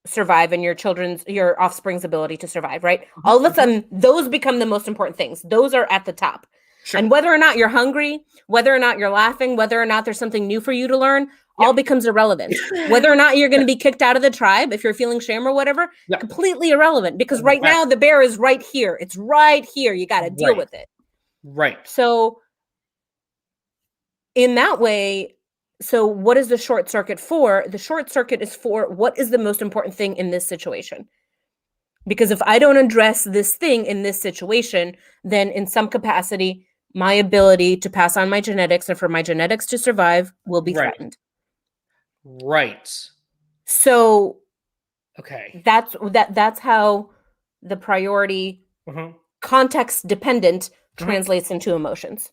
survive and your offspring's ability to survive, right? All of a sudden, those become the most important things. Those are at the top. Sure. And whether or not you're hungry, whether or not you're laughing, whether or not there's something new for you to learn, all becomes irrelevant. Whether or not you're going to be kicked out of the tribe, if you're feeling shame or whatever, completely irrelevant. Because right now, the bear is right here. It's right here. You got to deal with it. Right. So in that way, so what is the short circuit for? The short circuit is for what is the most important thing in this situation? Because if I don't address this thing in this situation, then in some capacity, my ability to pass on my genetics and for my genetics to survive will be threatened. Right. So okay. That's how the priority context dependent translates into emotions.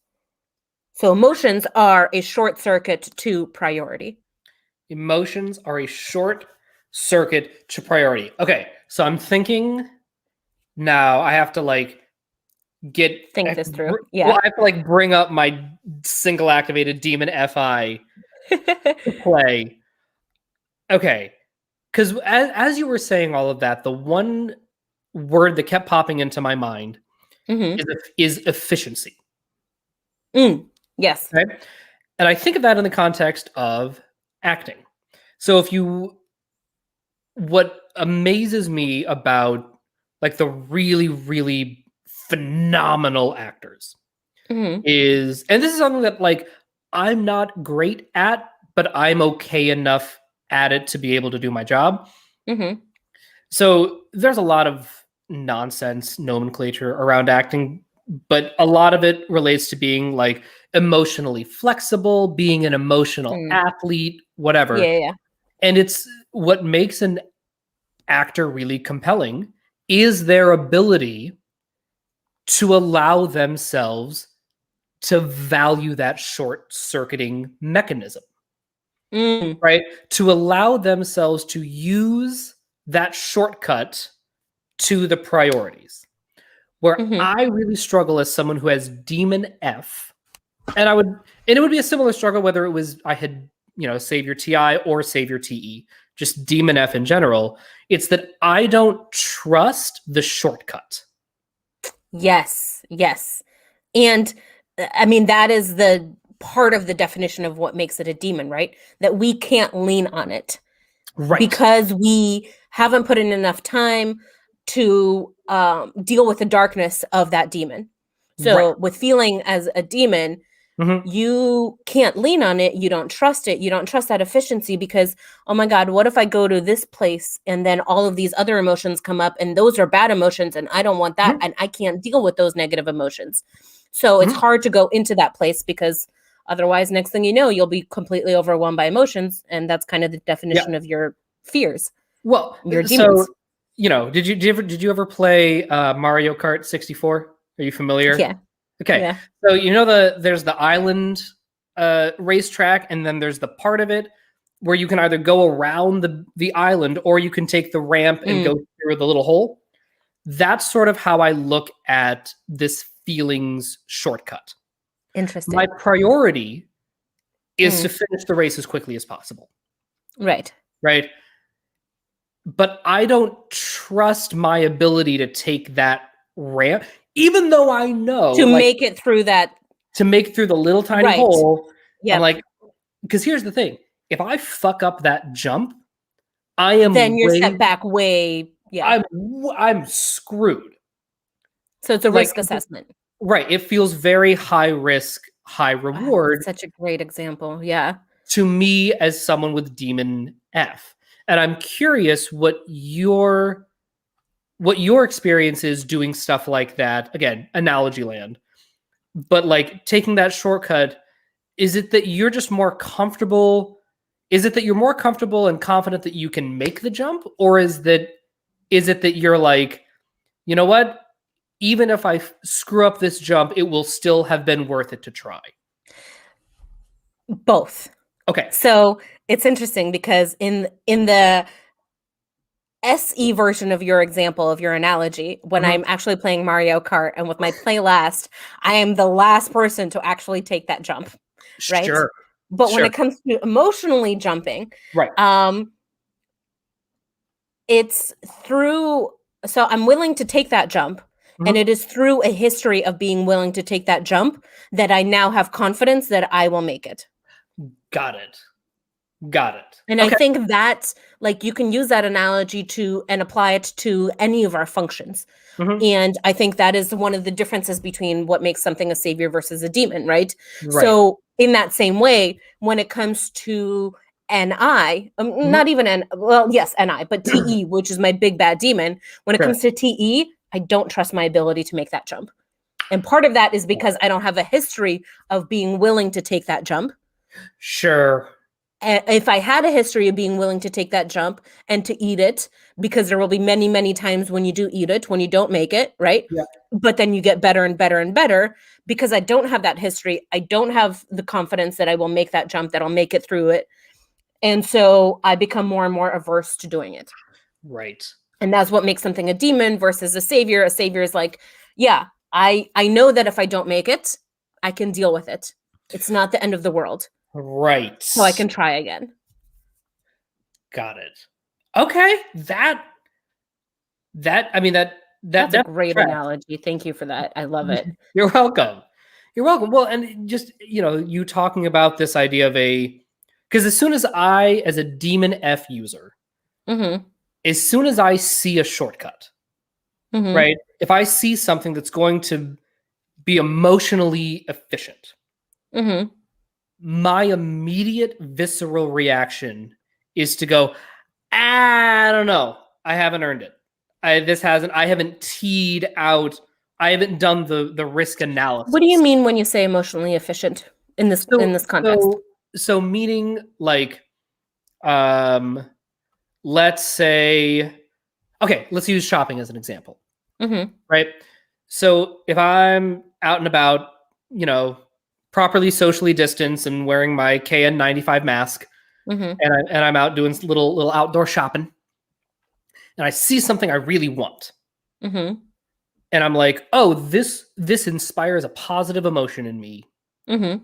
So emotions are a short circuit to priority. Emotions are a short circuit to priority. Okay, so I'm thinking now I have to Think this through. Yeah. Well, I have to bring up my single activated demon FI to play. Okay, because as you were saying all of that, the one word that kept popping into my mind is efficiency. Yes. Right? And I think of that in the context of acting. So what amazes me about the really, really phenomenal actors is, and this is something that I'm not great at, but I'm okay enough at it to be able to do my job. So there's a lot of nonsense nomenclature around acting, but a lot of it relates to being emotionally flexible, being an emotional athlete, whatever. Yeah. And it's what makes an actor really compelling is their ability to allow themselves to value that short-circuiting mechanism. Right? To allow themselves to use that shortcut to the priorities. Where I really struggle as someone who has demon F, and it would be a similar struggle whether it was I had, Savior TI or Savior TE, just demon F in general. It's that I don't trust the shortcut. Yes. And I mean, that is the part of the definition of what makes it a demon, right? That we can't lean on it. Right. Because we haven't put in enough time to deal with the darkness of that demon. So with feeling as a demon, you can't lean on it. You don't trust it. You don't trust that efficiency because, oh my God, what if I go to this place and then all of these other emotions come up and those are bad emotions and I don't want that and I can't deal with those negative emotions. So it's hard to go into that place because otherwise, next thing you know, you'll be completely overwhelmed by emotions. And that's kind of the definition of your fears. Well, your demons. So, did you ever play Mario Kart 64? Are you familiar? Yeah. Okay. Yeah. So there's the island racetrack, and then there's the part of it where you can either go around the island or you can take the ramp and go through the little hole. That's sort of how I look at this feelings shortcut. Interesting. My priority is to finish the race as quickly as possible. Right. But I don't trust my ability to take that ramp, even though I know to make it through that. To make through the little tiny hole. Yeah. I'm because here's the thing. If I fuck up that jump, I am then you're set back way. Yeah. I'm screwed. So it's a risk assessment. Right. It feels very high risk, high reward. Such a great example. Yeah. To me as someone with demon F. And I'm curious what your experience is doing stuff like that. Again, analogy land. But taking that shortcut, is it that you're just more comfortable? Is it that you're more comfortable and confident that you can make the jump? Or is it that you're you know what? Even if I screw up this jump, it will still have been worth it to try. Both. Okay. So it's interesting because in the SE version of your example, of your analogy, when I'm actually playing Mario Kart and with my play last, I am the last person to actually take that jump. Right. Sure. But when it comes to emotionally jumping, right. It's through, so I'm willing to take that jump. And it is through a history of being willing to take that jump that I now have confidence that I will make it. Got it. And I think that you can use that analogy and apply it to any of our functions. And I think that is one of the differences between what makes something a savior versus a demon, right? So in that same way, when it comes to NI, not even NI, but TE, which is my big bad demon. When it comes to TE, I don't trust my ability to make that jump. And part of that is because I don't have a history of being willing to take that jump. Sure. if I had a history of being willing to take that jump and to eat it, because there will be many, many times when you do eat it, when you don't make it, right? Yeah. But then you get better and better and better. Because I don't have that history, I don't have the confidence that I will make that jump, that I'll make it through it. And so I become more and more averse to doing it. Right. And that's what makes something a demon versus a savior. A savior is like, yeah, I know that if I don't make it, I can deal with it. It's not the end of the world. Right. So I can try again. Got it. Okay. That's a great analogy. Thank you for that. I love it. You're welcome. You're welcome. Well, and just, you talking about this idea of because as soon as I, as a demon F user, as soon as I see a shortcut, right? If I see something that's going to be emotionally efficient, my immediate visceral reaction is to go, I don't know. I haven't earned it. I haven't teed out. I haven't done the risk analysis. What do you mean when you say emotionally efficient in this context? So meaning like, let's say, okay, let's use shopping as an example, right? So if I'm out and about, properly socially distanced and wearing my KN95 mask, and I'm out doing little outdoor shopping, and I see something I really want, and I'm like, oh, this inspires a positive emotion in me. It's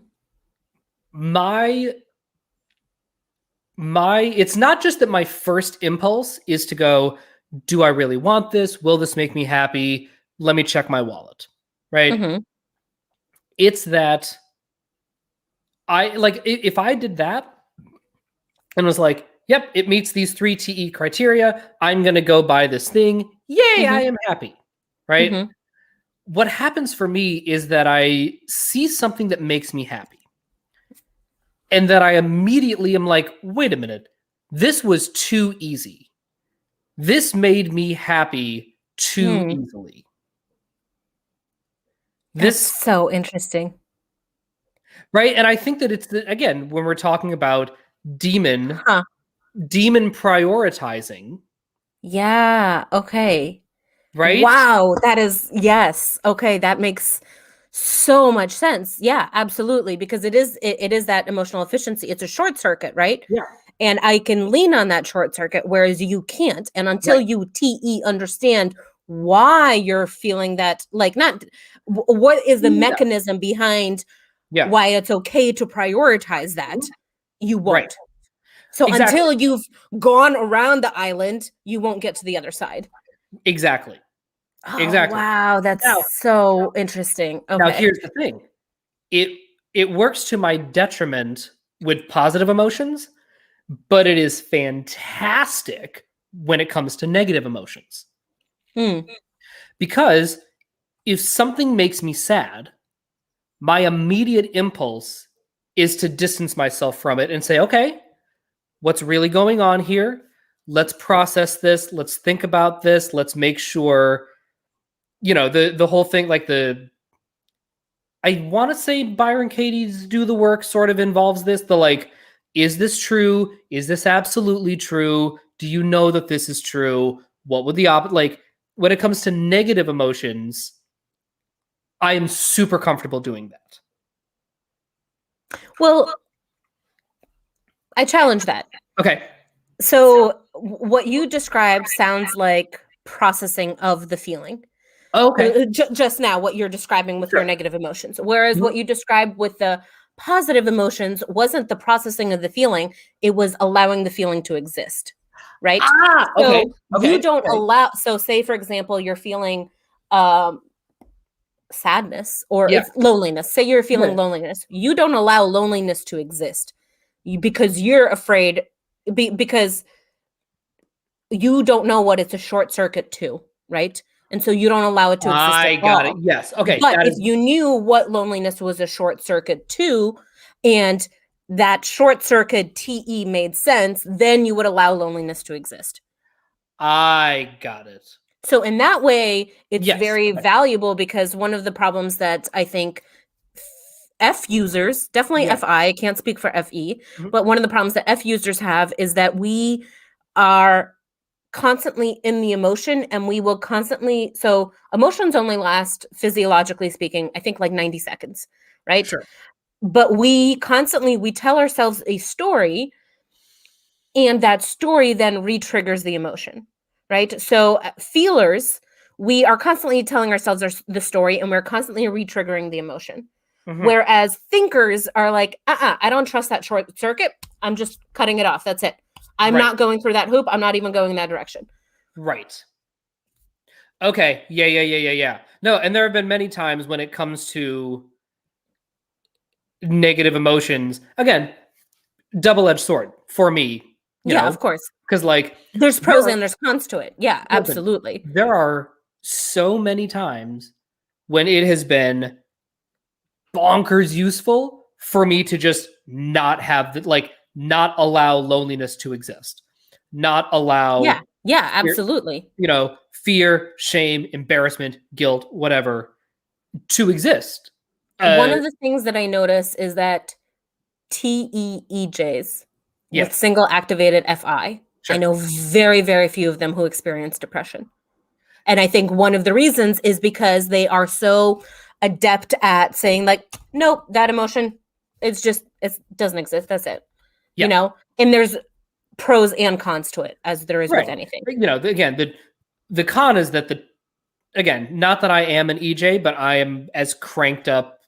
not just that my first impulse is to go, do I really want this? Will this make me happy? Let me check my wallet, right? It's that if I did that and was like, yep, it meets these 3 TE criteria, I'm going to go buy this thing. Yay, I am happy, right? What happens for me is that I see something that makes me happy. And that I immediately am like, wait a minute, this was too easy. This made me happy too easily. That's so interesting. Right? And I think that it's, again, when we're talking about demon prioritizing. Yeah. Okay. Right? Wow. That is, yes. Okay. That makes so much sense. Yeah, absolutely. Because it is that emotional efficiency. It's a short circuit, right? Yeah. And I can lean on that short circuit, whereas you can't. And until you understand why you're feeling that, like, not what is the mechanism behind why it's okay to prioritize that, you won't. Right. So until you've gone around the island, you won't get to the other side. Exactly. Oh, exactly. Wow, that's so interesting. Okay. Now here's the thing. It works to my detriment with positive emotions, but it is fantastic when it comes to negative emotions. Because if something makes me sad, my immediate impulse is to distance myself from it and say, okay, what's really going on here? Let's process this. Let's think about this. Let's make sure, the whole thing, like I want to say Byron Katie's Do the Work sort of involves this. Is this true? Is this absolutely true? Do you know that this is true? What would when it comes to negative emotions, I am super comfortable doing that. Well, I challenge that. Okay. So what you described sounds like processing of the feeling. Okay. Just now, what you're describing with your negative emotions, whereas what you described with the positive emotions wasn't the processing of the feeling; it was allowing the feeling to exist, right? Okay. So you don't allow. So, say for example, you're feeling sadness or it's loneliness. Say you're feeling loneliness. You don't allow loneliness to exist because you're afraid, because you don't know what it's a short circuit to, right? And so you don't allow it to exist I at got all. it. Yes. Okay. But if you knew what loneliness was a short circuit to, and that short circuit TE made sense, then you would allow loneliness to exist. I got it. So in that way, it's very valuable, because one of the problems that I think F users, definitely FI, I can't speak for FE, but one of the problems that F users have is that we are constantly in the emotion, and we will constantly, so emotions only last, physiologically speaking, I think like 90 seconds, right? Sure. But we tell ourselves a story, and that story then re-triggers the emotion, right? So feelers, we are constantly telling ourselves the story, and we're constantly re-triggering the emotion. Whereas thinkers are like, I don't trust that short circuit. I'm just cutting it off. That's it. I'm not going through that hoop. I'm not even going in that direction. Right. Okay. Yeah. No, and there have been many times when it comes to negative emotions. Again, double-edged sword for me. You know, of course. Because like there's pros and there's cons to it. Yeah, absolutely. There are so many times when it has been bonkers useful for me to just not have not allow loneliness to exist, not allow absolutely, fear, shame, embarrassment, guilt, whatever, to exist. One of the things that I notice is that TEEJs with single activated FI, I know very, very few of them who experience depression. And I think one of the reasons is because they are so adept at saying like, nope, that emotion, it doesn't exist. That's it. And there's pros and cons to it, as there is with anything. Again, the con is that not that I am an EJ, but I am as cranked up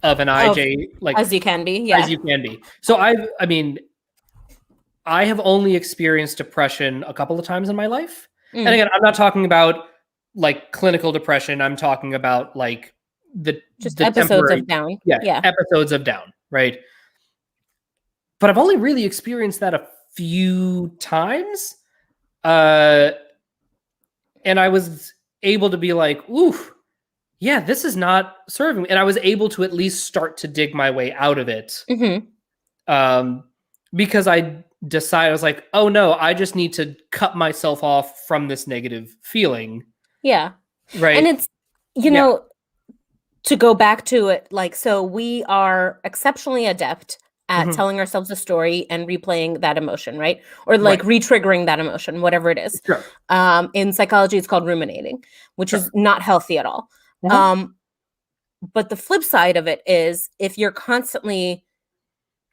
of an IJ as you can be. As you can be. So I have only experienced depression a couple of times in my life. And again, I'm not talking about like clinical depression. I'm talking about like the episodes of down. Episodes of down, right? But I've only really experienced that a few times. And I was able to be like, ooh, yeah, this is not serving me. And I was able to at least start to dig my way out of it. Because I decided, I was like, oh no, I just need to cut myself off from this negative feeling. Yeah. Right. And it's, know, to go back to it, like, so we are exceptionally adept at telling ourselves a story and replaying that emotion, right? Or like re-triggering that emotion, whatever it is. Sure. In psychology, it's called ruminating, which is not healthy at all. But the flip side of it is if you're constantly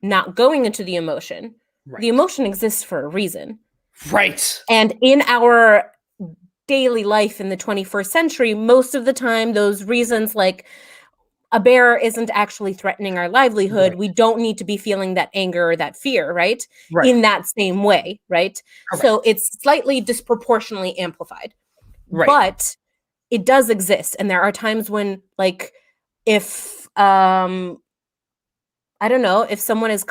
not going into the emotion, the emotion exists for a reason. Right. And in our daily life in the 21st century, most of the time, those reasons, like a bear isn't actually threatening our livelihood. We don't need to be feeling that anger or that fear, right? In that same way, right? Correct. So it's slightly disproportionately amplified. But it does exist. And there are times when, like, if I don't know, if someone is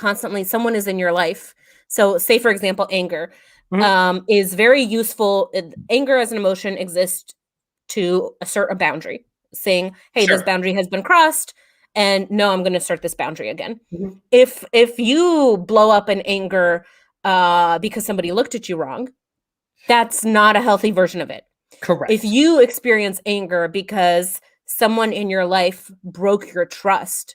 in your life. So say, for example, anger is very useful. Anger as an emotion exists to assert a boundary, saying, hey, this boundary has been crossed, and no, I'm going to assert this boundary again. If you blow up in anger because somebody looked at you wrong, that's not a healthy version of it. Correct. If you experience anger because someone in your life broke your trust,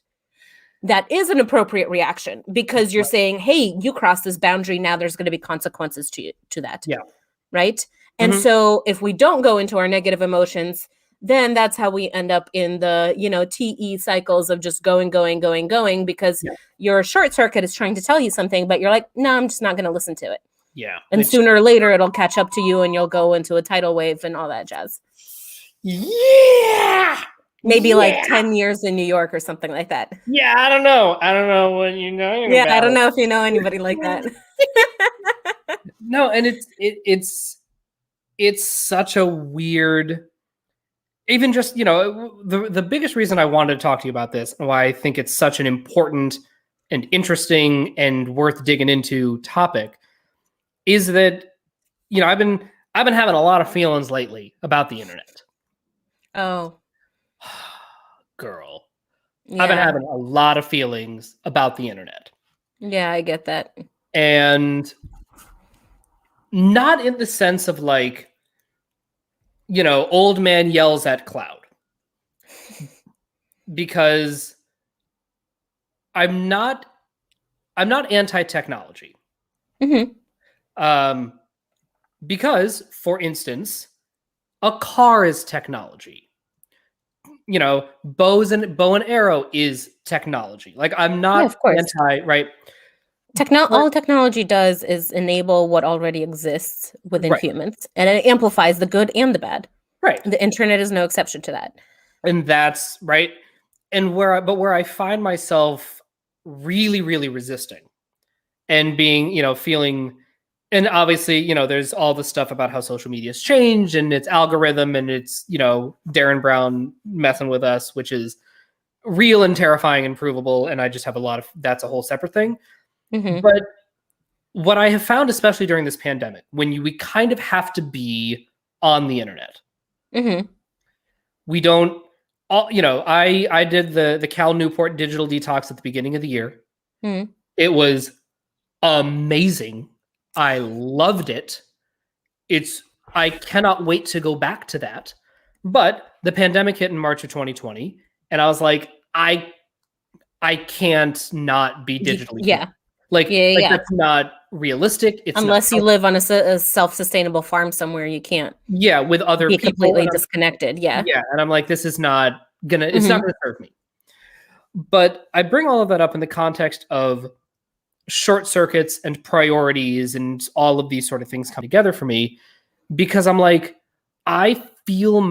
that is an appropriate reaction because you're saying, hey, you crossed this boundary. Now there's going to be consequences to that. Yeah. Right. And so if we don't go into our negative emotions, then that's how we end up in the, TE cycles of just going because your short circuit is trying to tell you something, but you're like, no, I'm just not going to listen to it. Yeah. And sooner or later, it'll catch up to you and you'll go into a tidal wave and all that jazz. Yeah. Maybe like 10 years in New York or something like that. Yeah, I don't know. I don't know what you know. Yeah, I don't know if you know anybody like that. No, and it's such a weird. Even just the biggest reason I wanted to talk to you about this and why I think it's such an important and interesting and worth digging into topic is that I've been having a lot of feelings lately about the internet. Oh. Girl. Yeah. I've been having a lot of feelings about the internet. Yeah, I get that. And not in the sense of like, old man yells at cloud. Because I'm not anti-technology. Mm-hmm. Because, for instance, a car is technology. You know, bow and arrow is technology. Like, I'm not of course. anti, right? All technology does is enable what already exists within Right. humans, and it amplifies the good and the bad. Right. The internet is no exception to that. And that's right. And where I find myself really, really resisting and being, feeling, and obviously, there's all the stuff about how social media has changed and its algorithm and it's, Darren Brown messing with us, which is real and terrifying and provable. And I just have that's a whole separate thing. Mm-hmm. But what I have found, especially during this pandemic, when we kind of have to be on the internet, Mm-hmm. we don't, I did the Cal Newport digital detox at the beginning of the year. Mm-hmm. It was amazing. I loved it. I cannot wait to go back to that. But the pandemic hit in March of 2020, and I was like, I can't not be digitally. Yeah. Like Yeah. That's not realistic. It's unless not you live on a self-sustainable farm somewhere, you can't. Yeah, with other be people, completely disconnected. Yeah. Yeah, and I'm like, this is not gonna. It's not gonna serve me. But I bring all of that up in the context of short circuits and priorities and all of these sort of things come together for me, because I'm like, I feel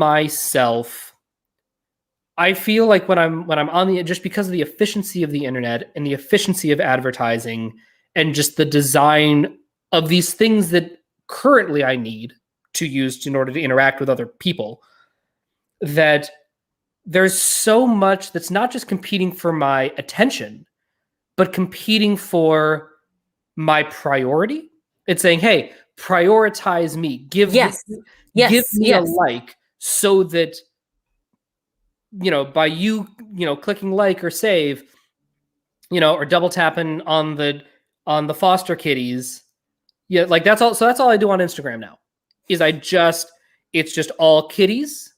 like when I'm on the, just because of the efficiency of the internet and the efficiency of advertising and just the design of these things that currently I need to use in order to interact with other people, that there's so much that's not just competing for my attention, but competing for my priority. It's saying, hey, prioritize me. Give me a like, so that, by you, clicking like or save, or double tapping on the foster kitties. Yeah, like that's all. So that's all I do on Instagram now. It's just all kitties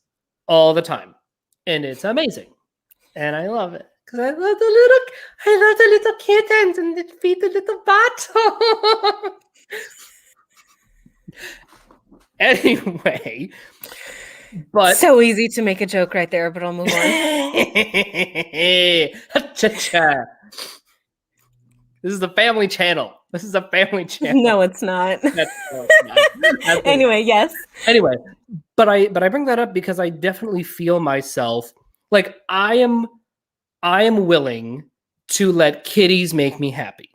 all the time. And it's amazing. And I love it. Because I love the little kittens and they feed the little bottle. Anyway, but so easy to make a joke right there, but I'll move on. This is a family channel. No, it's not. That's anyway, yes. Anyway, but I bring that up because I definitely feel myself like I am willing to let kitties make me happy,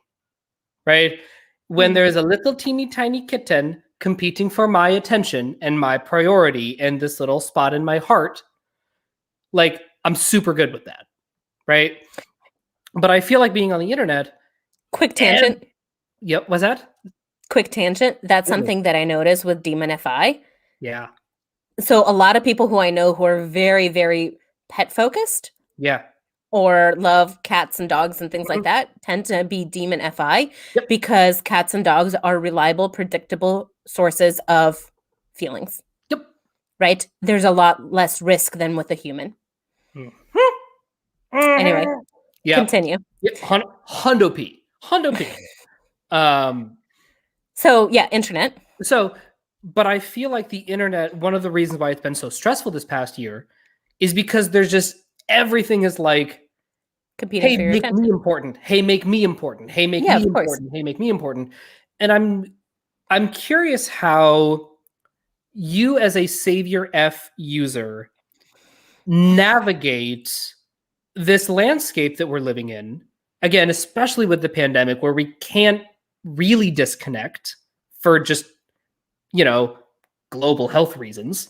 right? When there's a little teeny tiny kitten competing for my attention and my priority and this little spot in my heart, like I'm super good with that, right? But I feel like being on the internet. Quick tangent. Yep, what's that? Quick tangent. That's something that I noticed with Demon FI. Yeah. So a lot of people who I know who are very, very pet focused. Yeah. Or love cats and dogs and things like that tend to be Demon FI because cats and dogs are reliable, predictable sources of feelings. Yep. Right? There's a lot less risk than with a human. Anyway, continue. Yep. Hundo P. So yeah, internet. So, but I feel like the internet, one of the reasons why it's been so stressful this past year is because there's just, everything is like, competing hey, for your make attention. me important. Hey, make me important. Hey, make me important. Hey, make me important. And I'm curious how you, as a Savior F user, navigate this landscape that we're living in. Again, especially with the pandemic, where we can't really disconnect for just, global health reasons.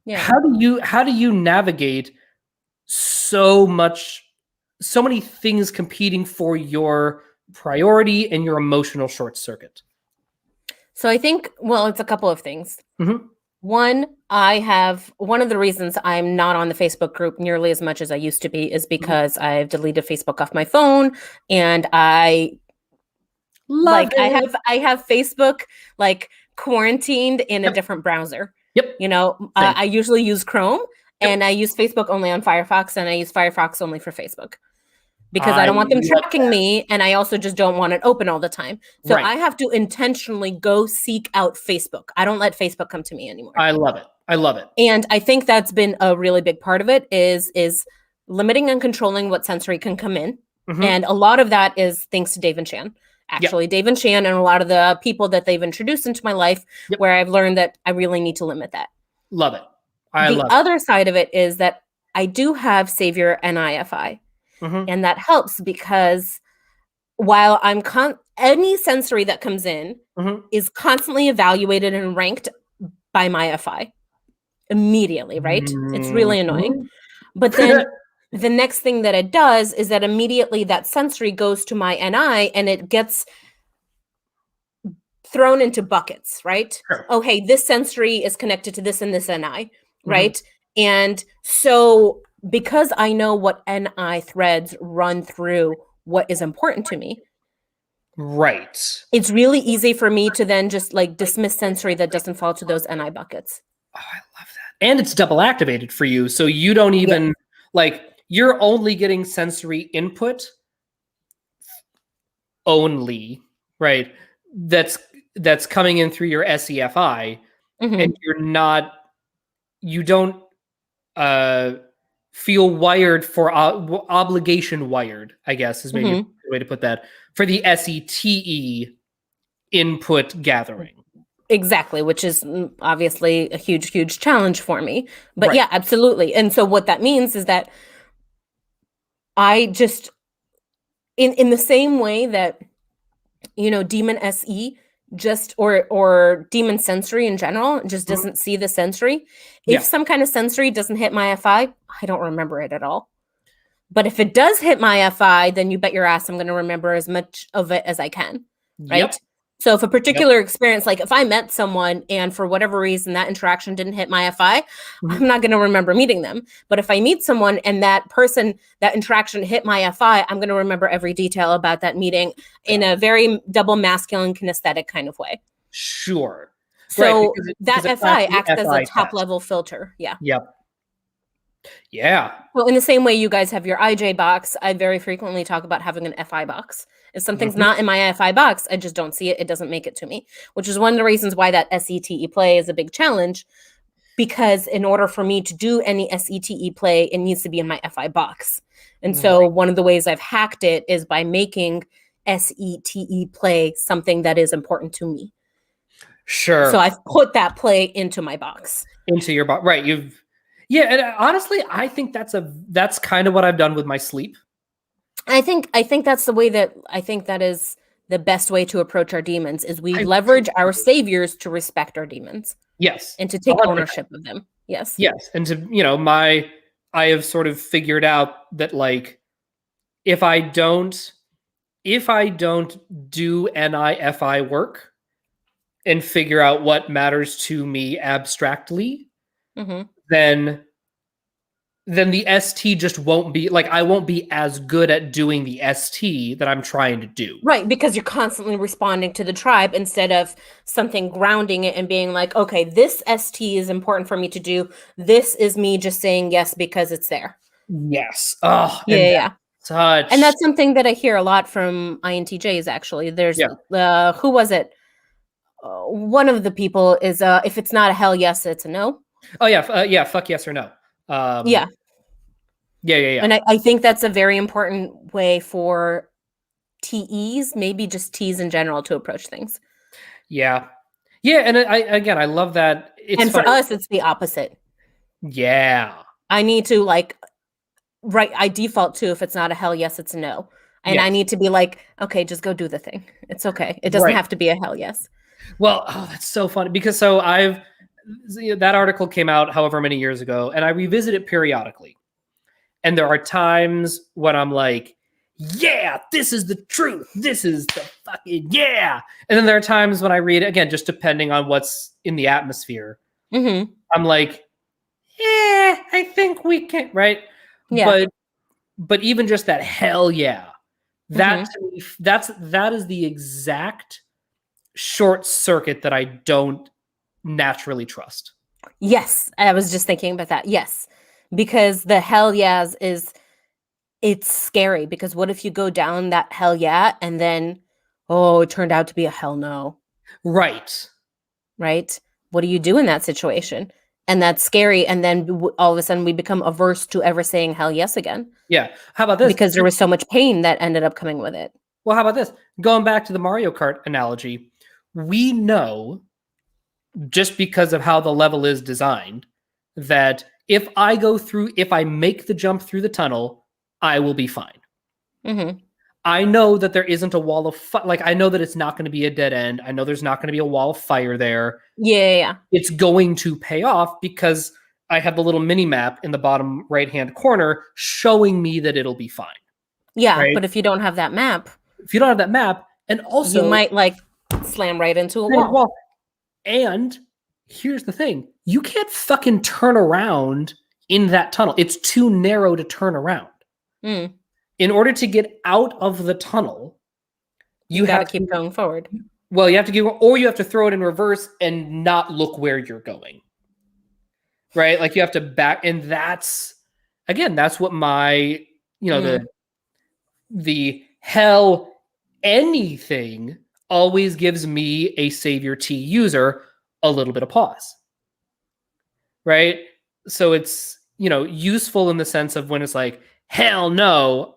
Yeah. How do you navigate so many things competing for your priority and your emotional short circuit? So I think, it's a couple of things. Mm-hmm. One of the reasons I'm not on the Facebook group nearly as much as I used to be is because I've deleted Facebook off my phone, and I have Facebook like quarantined in a different browser. Yep. I usually use Chrome, and I use Facebook only on Firefox, and I use Firefox only for Facebook. because I don't want them tracking me, and I also just don't want it open all the time. So I have to intentionally go seek out Facebook. I don't let Facebook come to me anymore. I love it. I love it. And I think that's been a really big part of it is limiting and controlling what sensory can come in. And a lot of that is thanks to Dave and Shan. Actually, Dave and Shan and a lot of the people that they've introduced into my life where I've learned that I really need to limit that. Love it. The other side of it is that I do have Savior and IFI. And that helps because while I'm any sensory that comes in is constantly evaluated and ranked by my FI immediately, right? It's really annoying. But then the next thing that it does is that immediately that sensory goes to my NI and it gets thrown into buckets, right? Sure. Oh, hey, this sensory is connected to this and this NI, right? And so because I know what NI threads run through what is important to me, right, it's really easy for me to then just like dismiss sensory that doesn't fall to those NI buckets. Oh, I love that. And it's double activated for you. So you don't even like, you're only getting sensory input only, right? That's coming in through your SEFI, and you don't feel wired for obligation wired, I guess is maybe a good way to put that, for the SETE input gathering. Exactly, which is obviously a huge, huge challenge for me. But yeah, absolutely. And so what that means is that I just, in the same way that, you know, Demon SE just, or Demon Sensory in general, just doesn't see the sensory. If some kind of sensory doesn't hit my FI, I don't remember it at all. But if it does hit my FI, then you bet your ass I'm going to remember as much of it as I can, right? So if a particular experience, like if I met someone and for whatever reason that interaction didn't hit my FI, I'm not going to remember meeting them. But if I meet someone and that person, that interaction hit my FI, I'm going to remember every detail about that meeting in a very double masculine kinesthetic kind of way. Sure. So that FI acts as a top level filter. Yeah. Yeah. Well, in the same way you guys have your IJ box, I very frequently talk about having an FI box. If something's not in my FI box, I just don't see it. It doesn't make it to me, which is one of the reasons why that SETE play is a big challenge, because in order for me to do any SETE play, it needs to be in my FI box. And so one of the ways I've hacked it is by making SETE play something that is important to me. Sure. So I've put that play into my box. Into your box. Right. And honestly, I think that's kind of what I've done with my sleep. I think that's the way that I think that is the best way to approach our demons is we leverage our saviors to respect our demons. Yes. And to take ownership of them. Yes. Yes. And to, you know, I have sort of figured out that like, if I don't do NI-FI work and figure out what matters to me abstractly, then the ST just won't be like, I won't be as good at doing the ST that I'm trying to do. Right, because you're constantly responding to the tribe instead of something grounding it and being like, okay, this ST is important for me to do. This is me just saying yes because it's there. Yes. Oh, yeah. Such. And that's something that I hear a lot from INTJs, actually. There's, who was it? One of the people is, if it's not a hell yes, it's a no. Oh, yeah. Fuck yes or no. Yeah. And I think that's a very important way for TEs, maybe just Ts in general, to approach things. Yeah. And I love that. And for us, it's the opposite. Yeah. I need to I default to, if it's not a hell yes, it's a no. And I need to be like, okay, just go do the thing. It's okay. It doesn't have to be a hell yes. Well, that's so funny because that article came out however many years ago, and I revisit it periodically. And there are times when I'm like, yeah, this is the truth. This is the fucking yeah. And then there are times when I read, again, just depending on what's in the atmosphere, I'm like, yeah, I think we can, right? Yeah. But even just that hell yeah, that to me, that is the exact short circuit that I don't naturally trust. Yes, I was just thinking about that. Yes, because the hell yes is it's scary because what if you go down that hell yeah and then, oh, it turned out to be a hell no. Right. Right? What do you do in that situation? And that's scary. And then all of a sudden we become averse to ever saying hell yes again. Yeah. How about this? Because there was so much pain that ended up coming with it. Well, how about this? Going back to the Mario Kart analogy, we know just because of how the level is designed that if I make the jump through the tunnel, I will be fine. Mm-hmm. I know that there isn't a wall of like I know that it's not going to be a dead end. I know there's not going to be a wall of fire there. Yeah. It's going to pay off because I have the little mini map in the bottom right-hand corner showing me that it'll be fine. Yeah, right? but if you don't have that map, If you don't have that map, and also you might like slam right into a wall. And here's the thing: you can't fucking turn around in that tunnel. It's too narrow to turn around. Mm. In order to get out of the tunnel, you got to have keep going forward. Well, you have to you have to throw it in reverse and not look where you're going. Right? Like you have to back, and that's what my, the hell anything always gives me, a Savior T user, a little bit of pause. Right? So it's, useful in the sense of when it's like, hell no,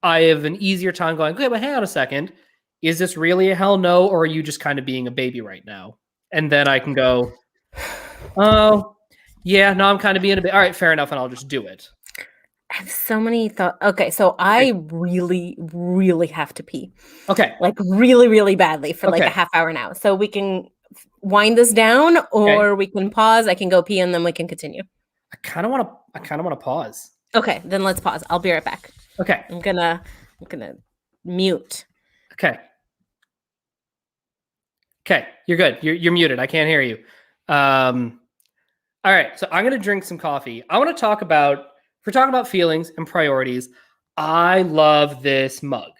I have an easier time going, okay, but hang on a second. Is this really a hell no, or are you just kind of being a baby right now? And then I can go, oh, yeah, no, I'm kind of being a bit. All right, fair enough, and I'll just do it. I have so many thoughts. Okay, so I really, really have to pee. Okay. Like really, really badly for like a half hour now. So we can wind this down, or we can pause. I can go pee and then we can continue. I kind of want to pause. Okay, then let's pause. I'll be right back. Okay. I'm gonna mute. Okay. Okay, you're good. You're muted. I can't hear you. All right, so I'm gonna drink some coffee. I want to talk about, if we're talking about feelings and priorities, I love this mug.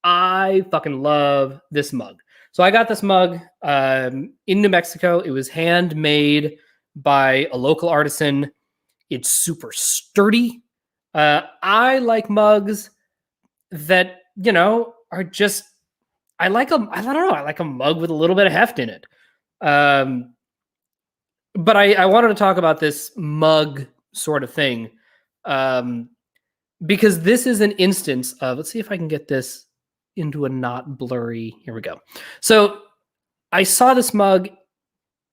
I fucking love this mug. So I got this mug in New Mexico. It was handmade by a local artisan. It's super sturdy. I like mugs that, are just, I like them. I don't know. I like a mug with a little bit of heft in it. But I wanted to talk about this mug sort of thing. Because this is an instance of, let's see if I can get this into a not blurry. Here we go. So I saw this mug,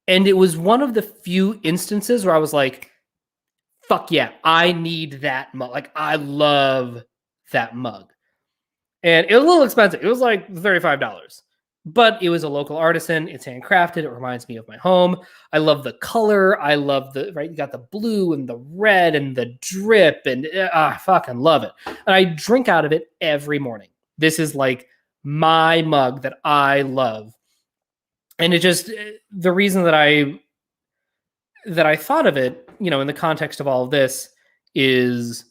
and it was one of the few instances where I was like, fuck yeah, I need that mug. Like, I love that mug. And it was a little expensive. It was like $35. But it was a local artisan. It's handcrafted. It reminds me of my home. I love the color. I love you got the blue and the red and the drip, and I fucking love it. And I drink out of it every morning. This is like my mug that I love. And it just, the reason that I thought of it, in the context of all of this, is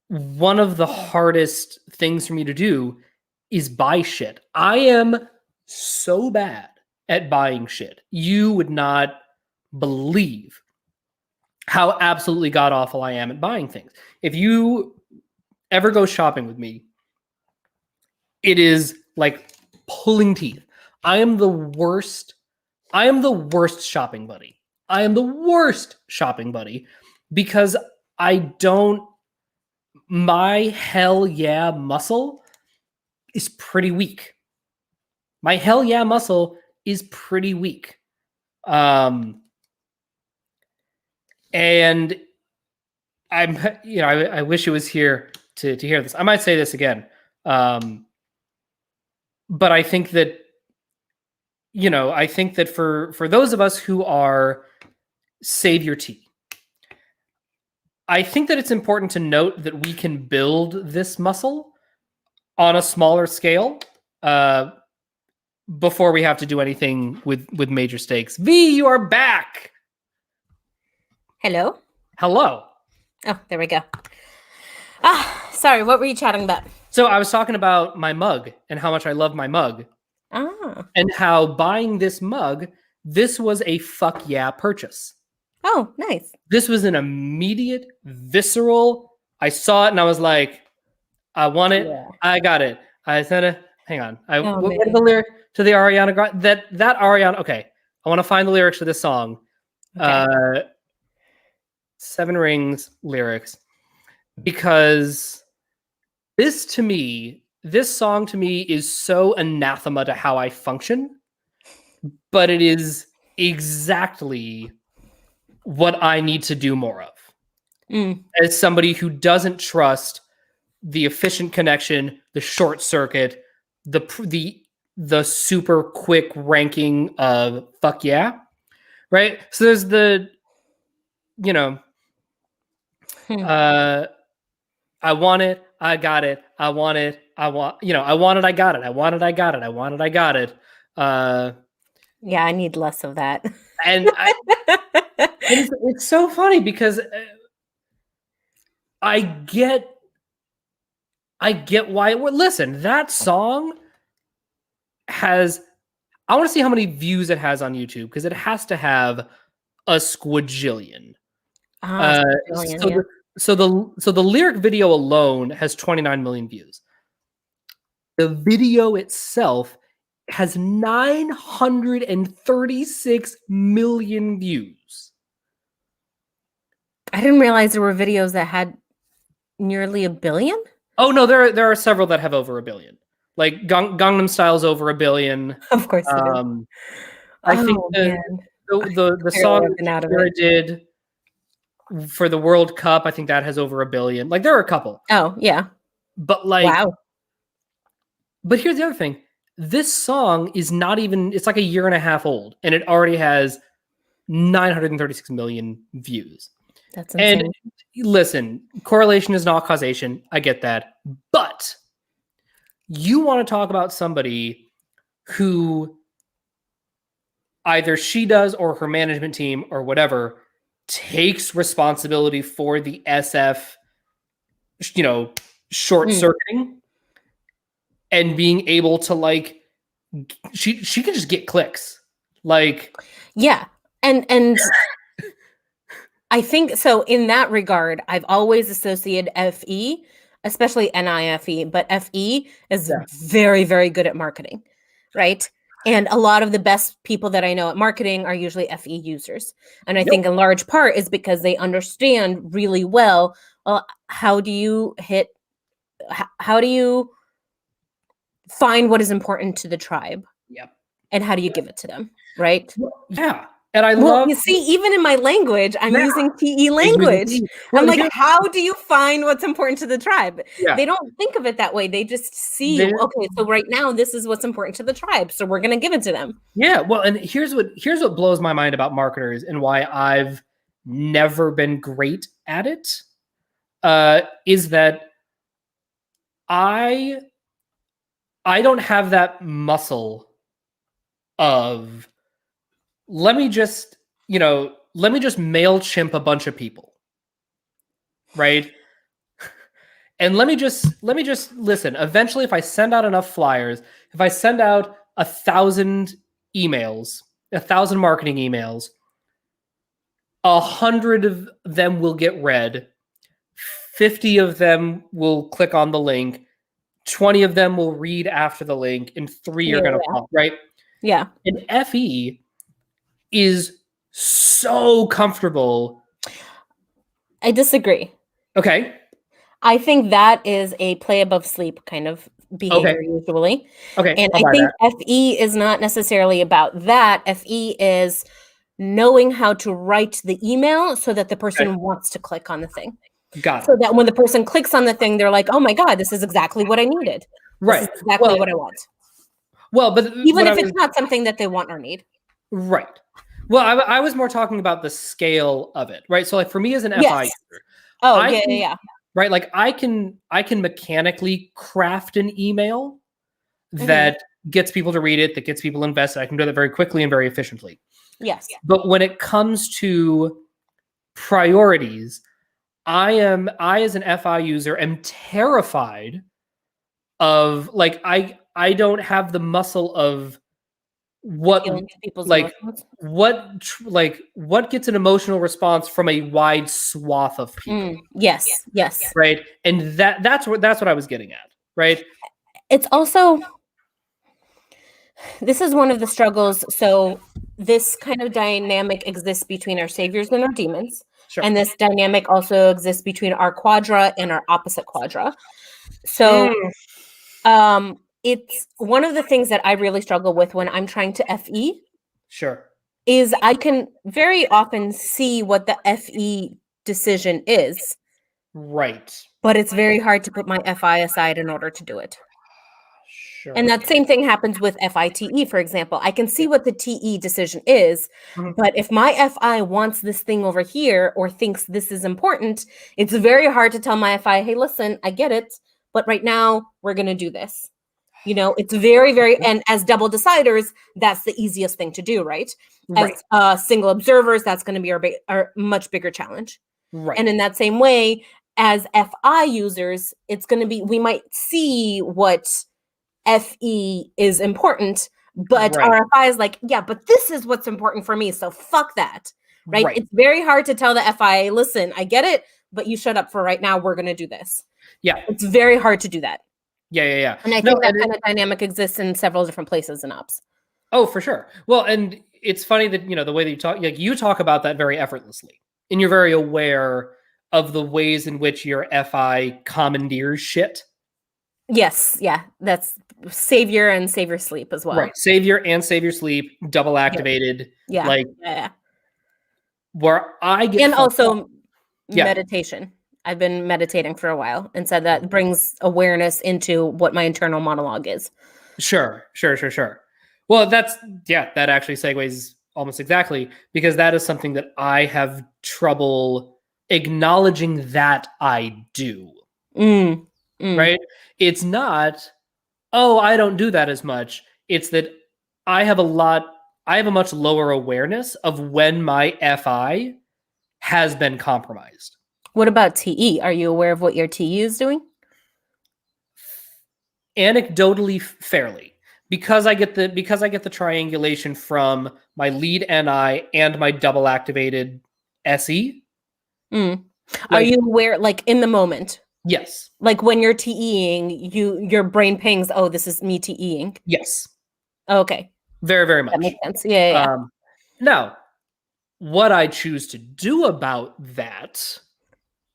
one of the hardest things for me to do is buy shit. I am so bad at buying shit. You would not believe how absolutely god awful I am at buying things. If you ever go shopping with me, it is like pulling teeth. I am the worst shopping buddy. I am the worst shopping buddy because my hell yeah muscle is pretty weak. My hell yeah muscle is pretty weak. And I'm, I wish it was here to hear this. I might say this again. But I think that, for those of us who are Savior T, I think that it's important to note that we can build this muscle on a smaller scale before we have to do anything with major stakes. V, you are back. Hello. Hello. Oh, there we go. Sorry, what were you chatting about? So I was talking about my mug and how much I love my mug. And how buying this mug, this was a fuck yeah purchase. Oh, nice. This was an immediate, visceral, I saw it and I was like, I want it. Yeah. I got it. I said it. Hang on. What man. are the lyric to the Ariana Grande? That Ariana. Okay, I want to find the lyrics to this song. Okay. Seven Rings lyrics, because this song to me is so anathema to how I function, but it is exactly what I need to do more of. As somebody who doesn't trust the efficient connection, the short circuit, the super quick ranking of fuck yeah, right? So there's the, I want it, I got it, I want it, I want it, I got it, I want it, I got it, I want it, I got it. Yeah, I need less of that. And it's so funny because I get why. Well, listen, that song has. I want to see how many views it has on YouTube, because it has to have a squadjillion. So the lyric video alone has 29 million views. The video itself has 936 million views. I didn't realize there were videos that had nearly 1 billion. Oh no, there are several that have over 1 billion. Like Gangnam Style's over 1 billion. Of course it is. I think the song Shakira did for the World Cup, I think that has over 1 billion. Like, there are a couple. Oh yeah. But like, wow. But here's the other thing. This song is not even, it's like a year and a half old, and it already has 936 million views. That's insane. And listen, correlation is not causation. I get that. But you want to talk about somebody who either she does or her management team or whatever takes responsibility for the SF, short circuiting and being able to, like, she can just get clicks. Like, yeah. And I think so in that regard, I've always associated FE, especially NIFE, but FE is very, very good at marketing, right? And a lot of the best people that I know at marketing are usually FE users. And I think a large part is because they understand really well, how do you find what is important to the tribe? Yep. And how do you give it to them, right? Yeah. And I love, you see, even in my language, I'm using TE language. I'm like, how do you find what's important to the tribe? Yeah. They don't think of it that way. They just see, okay, so right now this is what's important to the tribe, so we're going to give it to them. Yeah. Well, and here's what blows my mind about marketers and why I've never been great at it, is that I don't have that muscle of, let me just MailChimp a bunch of people, right? And let me just listen. Eventually, if I send out enough flyers, if I send out 1,000 emails, 1,000 marketing emails, 100 of them will get read, 50 of them will click on the link, 20 of them will read after the link, and 3 are going to pop, right? Yeah. And FE is so comfortable. I disagree. Okay. I think that is a play above sleep kind of behavior usually. Okay. And I think FE is not necessarily about that. FE is knowing how to write the email so that the person wants to click on the thing. Got it. So that when the person clicks on the thing, they're like, oh my God, this is exactly what I needed. Right. This is exactly what I want. Well, but even if it's not something that they want or need. Right. Well, I was more talking about the scale of it, right? So, like, for me as an FI user, right? Like, I can mechanically craft an email that gets people to read it, that gets people invested. I can do that very quickly and very efficiently. Yes. But when it comes to priorities, I as an FI user am terrified of, like, I don't have the muscle of what Feeling people's like emotions. what gets an emotional response from a wide swath of people. Yes. Right. And that's what I was getting at. Right. It's also, this is one of the struggles. So this kind of dynamic exists between our saviors and our demons. Sure. And this dynamic also exists between our quadra and our opposite quadra. So it's one of the things that I really struggle with when I'm trying to FE. Sure. Is I can very often see what the FE decision is. Right. But it's very hard to put my FI aside in order to do it. Sure. And that same thing happens with FITE, for example. I can see what the TE decision is, but if my FI wants this thing over here or thinks this is important, it's very hard to tell my FI, hey, listen, I get it, but right now we're going to do this. You know, it's very, very, and as double deciders, that's the easiest thing to do, right? As single observers, that's going to be our much bigger challenge. Right. And in that same way, as FI users, it's going to be, we might see what FE is important, but our FI is like, yeah, but this is what's important for me, so fuck that, right? It's very hard to tell the FI, listen, I get it, but you shut up for right now, we're going to do this. Yeah. It's very hard to do that. Yeah. And I think that kind of dynamic exists in several different places in ops. Oh, for sure. Well, and it's funny that, the way that you talk about that very effortlessly, and you're very aware of the ways in which your FI commandeers shit. Yes. Yeah. That's savior and savior sleep as well. Right. Savior and savior sleep, double activated. Yeah. Where I get. And also meditation. I've been meditating for a while and said that brings awareness into what my internal monologue is. Sure. Well, that actually segues almost exactly, because that is something that I have trouble acknowledging that I do. Right? It's not, oh, I don't do that as much. It's that I have a much lower awareness of when my FI has been compromised. What about TE? Are you aware of what your TE is doing? Anecdotally, fairly, because I get the triangulation from my lead NI and my double activated SE. Are you aware, like in the moment? Yes. Like when you're TEing, your brain pings, oh, this is me TEing. Yes. Okay. Very, very much. That makes sense. Yeah. Now, what I choose to do about that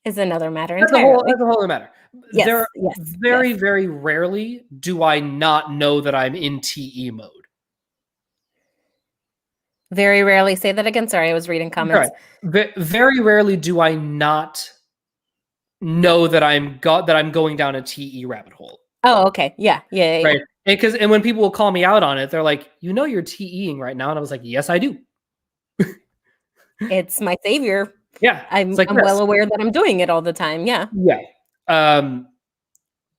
is another matter. That's a whole other matter. Yes, very rarely do I not know that I'm in TE mode. Very rarely. Say that again. Sorry, I was reading comments. Right. Very rarely do I not know that I'm going down a TE rabbit hole. Oh, okay. Yeah. Right. And when people will call me out on it, they're like, you're TEing right now. And I was like, yes, I do. It's my savior. Yeah. I'm well aware that I'm doing it all the time. Yeah. Yeah.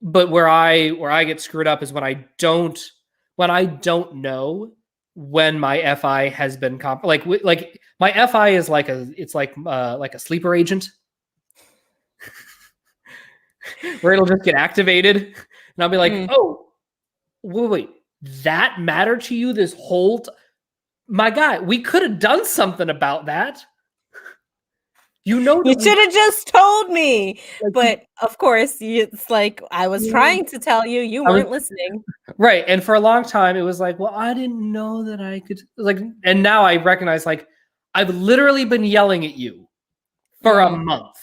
But where I get screwed up is when I don't know when my FI has been like my FI is like a sleeper agent where it'll just get activated and I'll be like, oh, wait, that mattered to you this whole my guy, we could have done something about that. You should have just told me. But of course, it's like I was trying to tell you, you weren't listening. Right. And for a long time, it was like, well, I didn't know that I could and now I recognize I've literally been yelling at you for a month.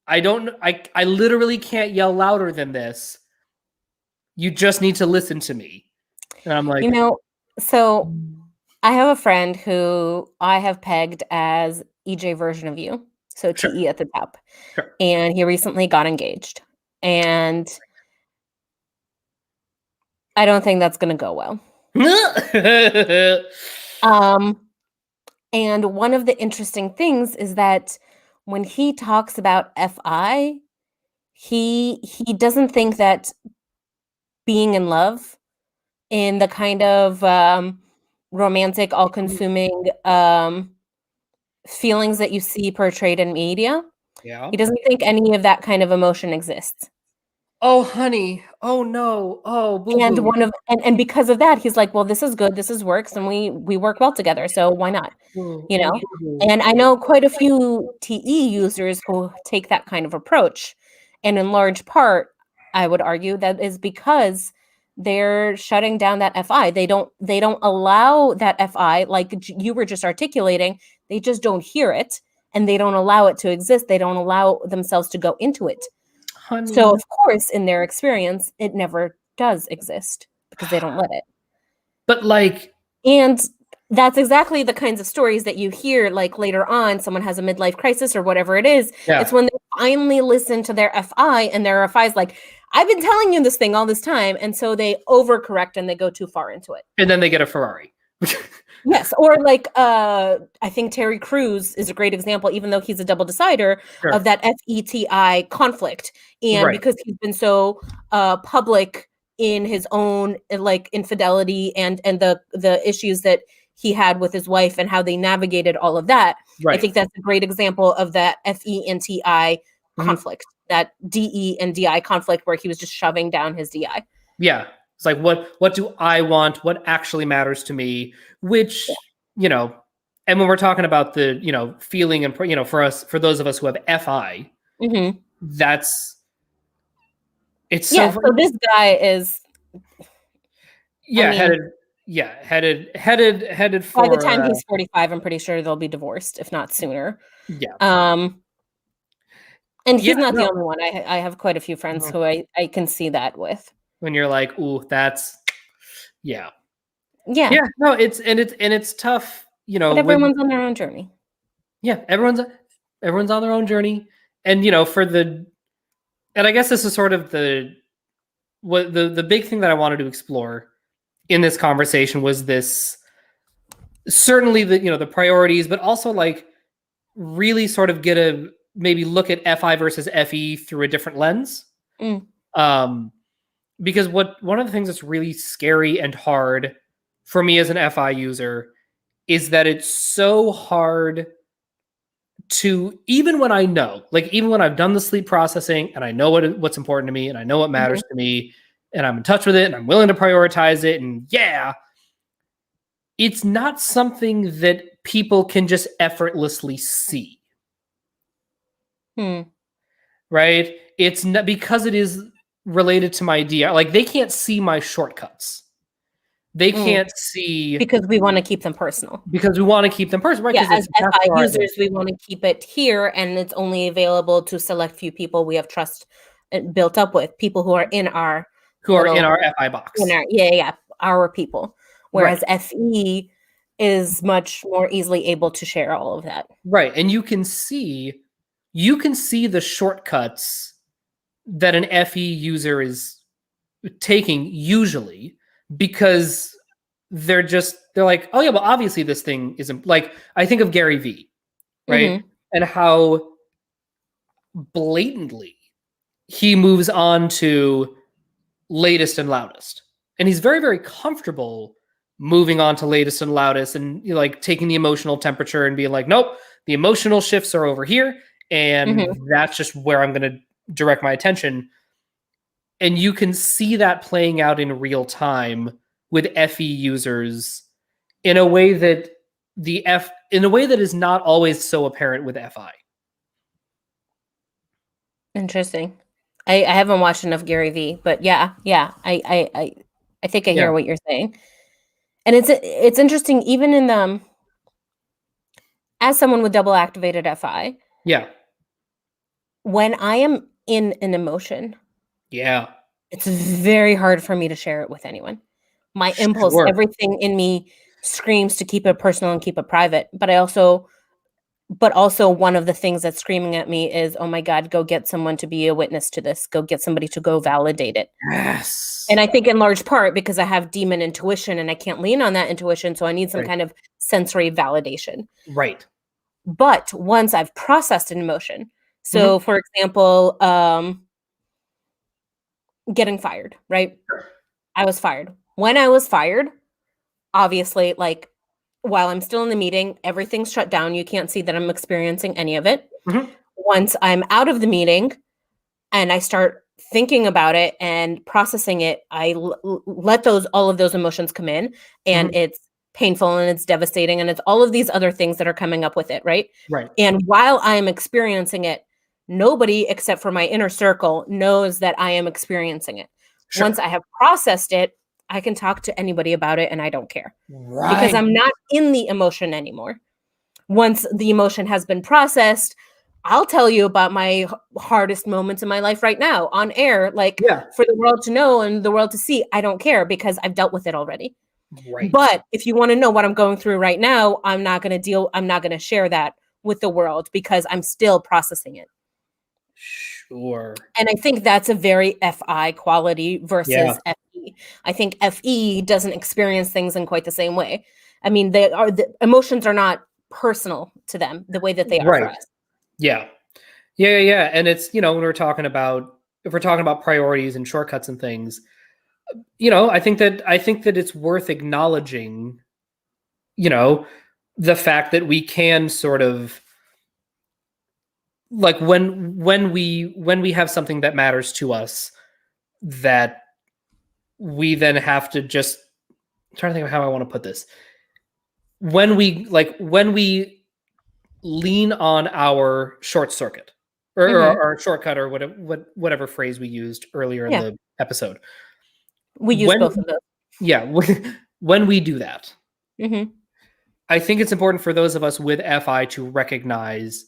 I literally can't yell louder than this. You just need to listen to me. And I'm like, so I have a friend who I have pegged as EJ version of you. So TE at the top. Sure. And he recently got engaged. And I don't think that's going to go well. And one of the interesting things is that when he talks about FI, he doesn't think that being in love in the kind of romantic, all-consuming feelings that you see portrayed in media. Yeah. He doesn't think any of that kind of emotion exists. oh, honey, oh no, oh, boo And boo. and because of that, he's like, well, this is good, this is works, and we work well together, so why not? Oh, You oh, know? boo And I know quite a few TE users who take that kind of approach. And in large part, I would argue that is because they're shutting down that FI. They don't allow that FI, like you were just articulating, they just don't hear it and they don't allow it to exist. They don't allow themselves to go into it. So honey. of course, in their experience, it never does exist because they don't let it. But like, And that's exactly the kinds of stories that you hear, like later on, someone has a midlife crisis or whatever it is. yeah, It's when they finally listen to their FI and their FI is like, I've been telling you this thing all this time. And so they overcorrect and they go too far into it. and then they get a Ferrari. Yes. Or like, I think Terry Crews is a great example, even though he's a double decider Sure. of that FETI conflict. And Right. because he's been so public in his own like infidelity and the issues that he had with his wife and how they navigated all of that. I Right. think that's a great example of that FE and TI Mhm. conflict, that DE and DI conflict where he was just shoving down his DI. Yeah. It's like, what do I want? What actually matters to me? Which, you know, and when we're talking about the, feeling and, for us, for those of us who have FI, Mm-hmm. that's, it's Yeah. so, So this guy is, yeah, I mean, headed by the for, time he's 45, I'm pretty sure they'll be divorced, if not sooner. yeah. And Yeah, he's not the no. only one. I have quite a few friends Mhm. who I can see that with. When you're like, ooh, that's, yeah. Yeah. Yeah, no, it's tough, But everyone's on their own journey. yeah, everyone's on their own journey. And and I guess this is sort of the big thing that I wanted to explore in this conversation was this, certainly the priorities, but also like really sort of maybe look at FI versus FE through a different lens. Mm. Because one of the things that's really scary and hard for me as an FI user is that it's so hard to, even when I know, like even when I've done the sleep processing and I know what's important to me and I know what matters to me and I'm in touch with it and I'm willing to prioritize it, and yeah, it's not something that people can just effortlessly see. Right? It's not, because it is related to my DI. Like they can't see my shortcuts. They can't see, because we want to keep them personal. because we want to keep them personal. Right? Yeah, as That's FI our users, we want to keep it here, and it's only available to select few people we have trust built up with, people who are in our who are in little- our FI box. our people. Whereas Right. FE is much more easily able to share all of that. Right. And you can see the shortcuts that an FE user is taking usually, because they're like, oh yeah, well obviously this thing isn't, like I think of Gary Vee, right? And how blatantly he moves on to latest and loudest. And he's very, very comfortable moving on to latest and loudest, and like taking the emotional temperature and being like, nope, the emotional shifts are over here. And that's just where I'm going to direct my attention. And you can see that playing out in real time with FE users in a way that is not always so apparent with FI. Interesting. I haven't watched enough Gary Vee, but yeah, I think I hear what you're saying. And it's interesting, even in the as someone with double activated FI. Yeah. When I am in an emotion, yeah, it's very hard for me to share it with anyone. My impulse, everything in me screams to keep it personal and keep it private. But also one of the things that's screaming at me is, oh my God, go get someone to be a witness to this. Go get somebody to go validate it. Yes. And I think in large part because I have demon intuition and I can't lean on that intuition. So I need some kind of sensory validation. Right. But once I've processed an emotion, so for example, getting fired, right? I was fired. When I was fired, obviously, like while I'm still in the meeting, everything's shut down. You can't see that I'm experiencing any of it. Once I'm out of the meeting and I start thinking about it and processing it, I let all of those emotions come in, and it's painful and it's devastating and it's all of these other things that are coming up with it, right? Right. And while I am experiencing it, nobody except for my inner circle knows that I am experiencing it. Sure. Once I have processed it, I can talk to anybody about it and I don't care. Right. Because I'm not in the emotion anymore. Once the emotion has been processed, I'll tell you about my hardest moments in my life right now on air, like for the world to know and the world to see. I don't care because I've dealt with it already. Right. But if you want to know what I'm going through right now, I'm not going to share that with the world because I'm still processing it. Sure. And I think that's a very FI quality versus FE. I think FE doesn't experience things in quite the same way. I mean, the emotions are not personal to them the way that they are for us. Yeah. And it's, when if we're talking about priorities and shortcuts and things, I think that it's worth acknowledging, the fact that we can sort of, like, when we have something that matters to us, that we then have to just, I'm trying to think of how I want to put this. When we lean on our short circuit or our shortcut or whatever phrase we used earlier in the episode. We use both of those. Yeah. When we do that, I think it's important for those of us with FI to recognize,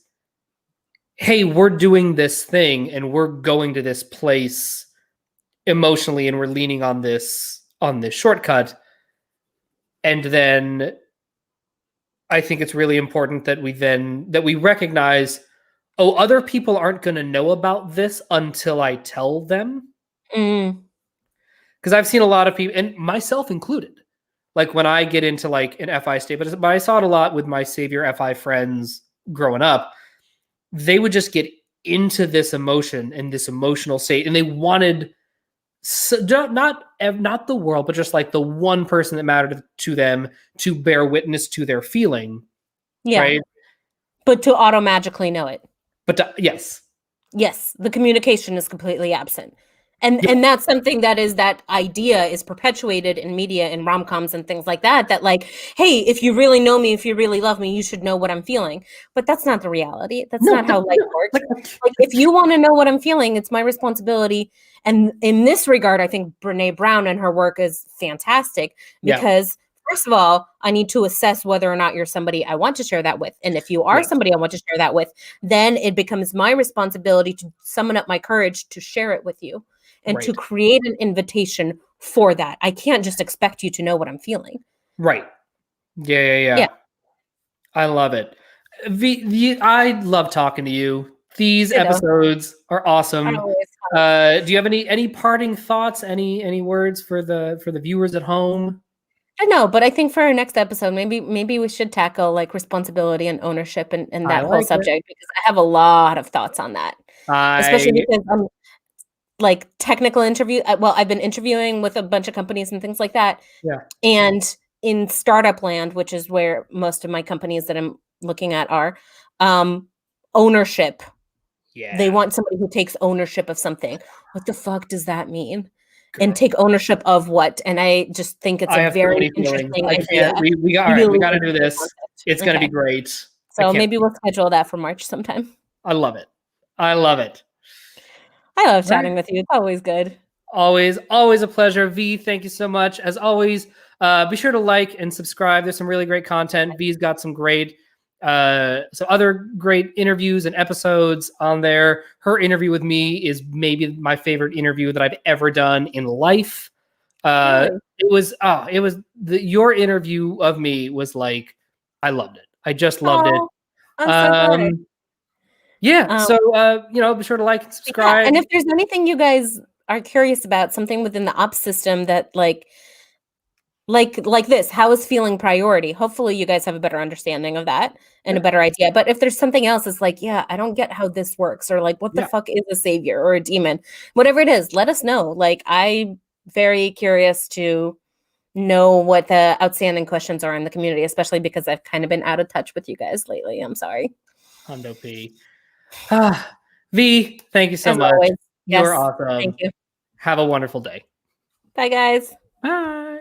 hey, we're doing this thing and we're going to this place emotionally and we're leaning on this shortcut. And then I think it's really important that we recognize, other people aren't going to know about this until I tell them. Because I've seen a lot of people, and myself included, like when I get into like an FI state, but I saw it a lot with my Savior FI friends growing up. They would just get into this emotion and this emotional state, and they wanted not the world, but just like the one person that mattered to them to bear witness to their feeling. Yeah. Right? But to auto-magically know it. But yes, the communication is completely absent. And that's something that idea is perpetuated in media and rom-coms and things like that like, hey, if you really know me, if you really love me, you should know what I'm feeling. But that's not the reality. That's not how life works. Like, if you want to know what I'm feeling, it's my responsibility. And in this regard, I think Brené Brown and her work is fantastic because first of all, I need to assess whether or not you're somebody I want to share that with. And if you are somebody I want to share that with, then it becomes my responsibility to summon up my courage to share it with you. And to create an invitation for that. I can't just expect you to know what I'm feeling. Right. Yeah. I love it. I love talking to you. These episodes are awesome. Do you have any parting thoughts? Any words for the viewers at home? I know, but I think for our next episode, maybe we should tackle like responsibility and ownership and that whole subject because I have a lot of thoughts on that. Especially because I'm like technical interview. I've been interviewing with a bunch of companies and things like that. Yeah. And in startup land, which is where most of my companies that I'm looking at are, ownership. Yeah. They want somebody who takes ownership of something. What the fuck does that mean? Girl. And take ownership of what? And I just think it's a very interesting idea. We got to do this. It's going to be great. So maybe we'll schedule that for March sometime. I love it. I love chatting with you. It's always good. Always a pleasure. V, thank you so much. As always, be sure to like and subscribe. There's some really great content. V's got some other great interviews and episodes on there. Her interview with me is maybe my favorite interview that I've ever done in life. Really? Your interview of me was like, I loved it. I just loved it. I'm so glad. Yeah. So, be sure to like and subscribe. Yeah. And if there's anything you guys are curious about, something within the ops system that like this, how is feeling priority? Hopefully you guys have a better understanding of that and a better idea. But if there's something else, it's like, I don't get how this works, or like, what the fuck is a savior or a demon? Whatever it is, let us know. Like, I'm very curious to know what the outstanding questions are in the community, especially because I've kind of been out of touch with you guys lately. I'm sorry. Hondo P. V, thank you so much. Always. You are Yes. awesome. Thank you. Have a wonderful day. Bye, guys. Bye.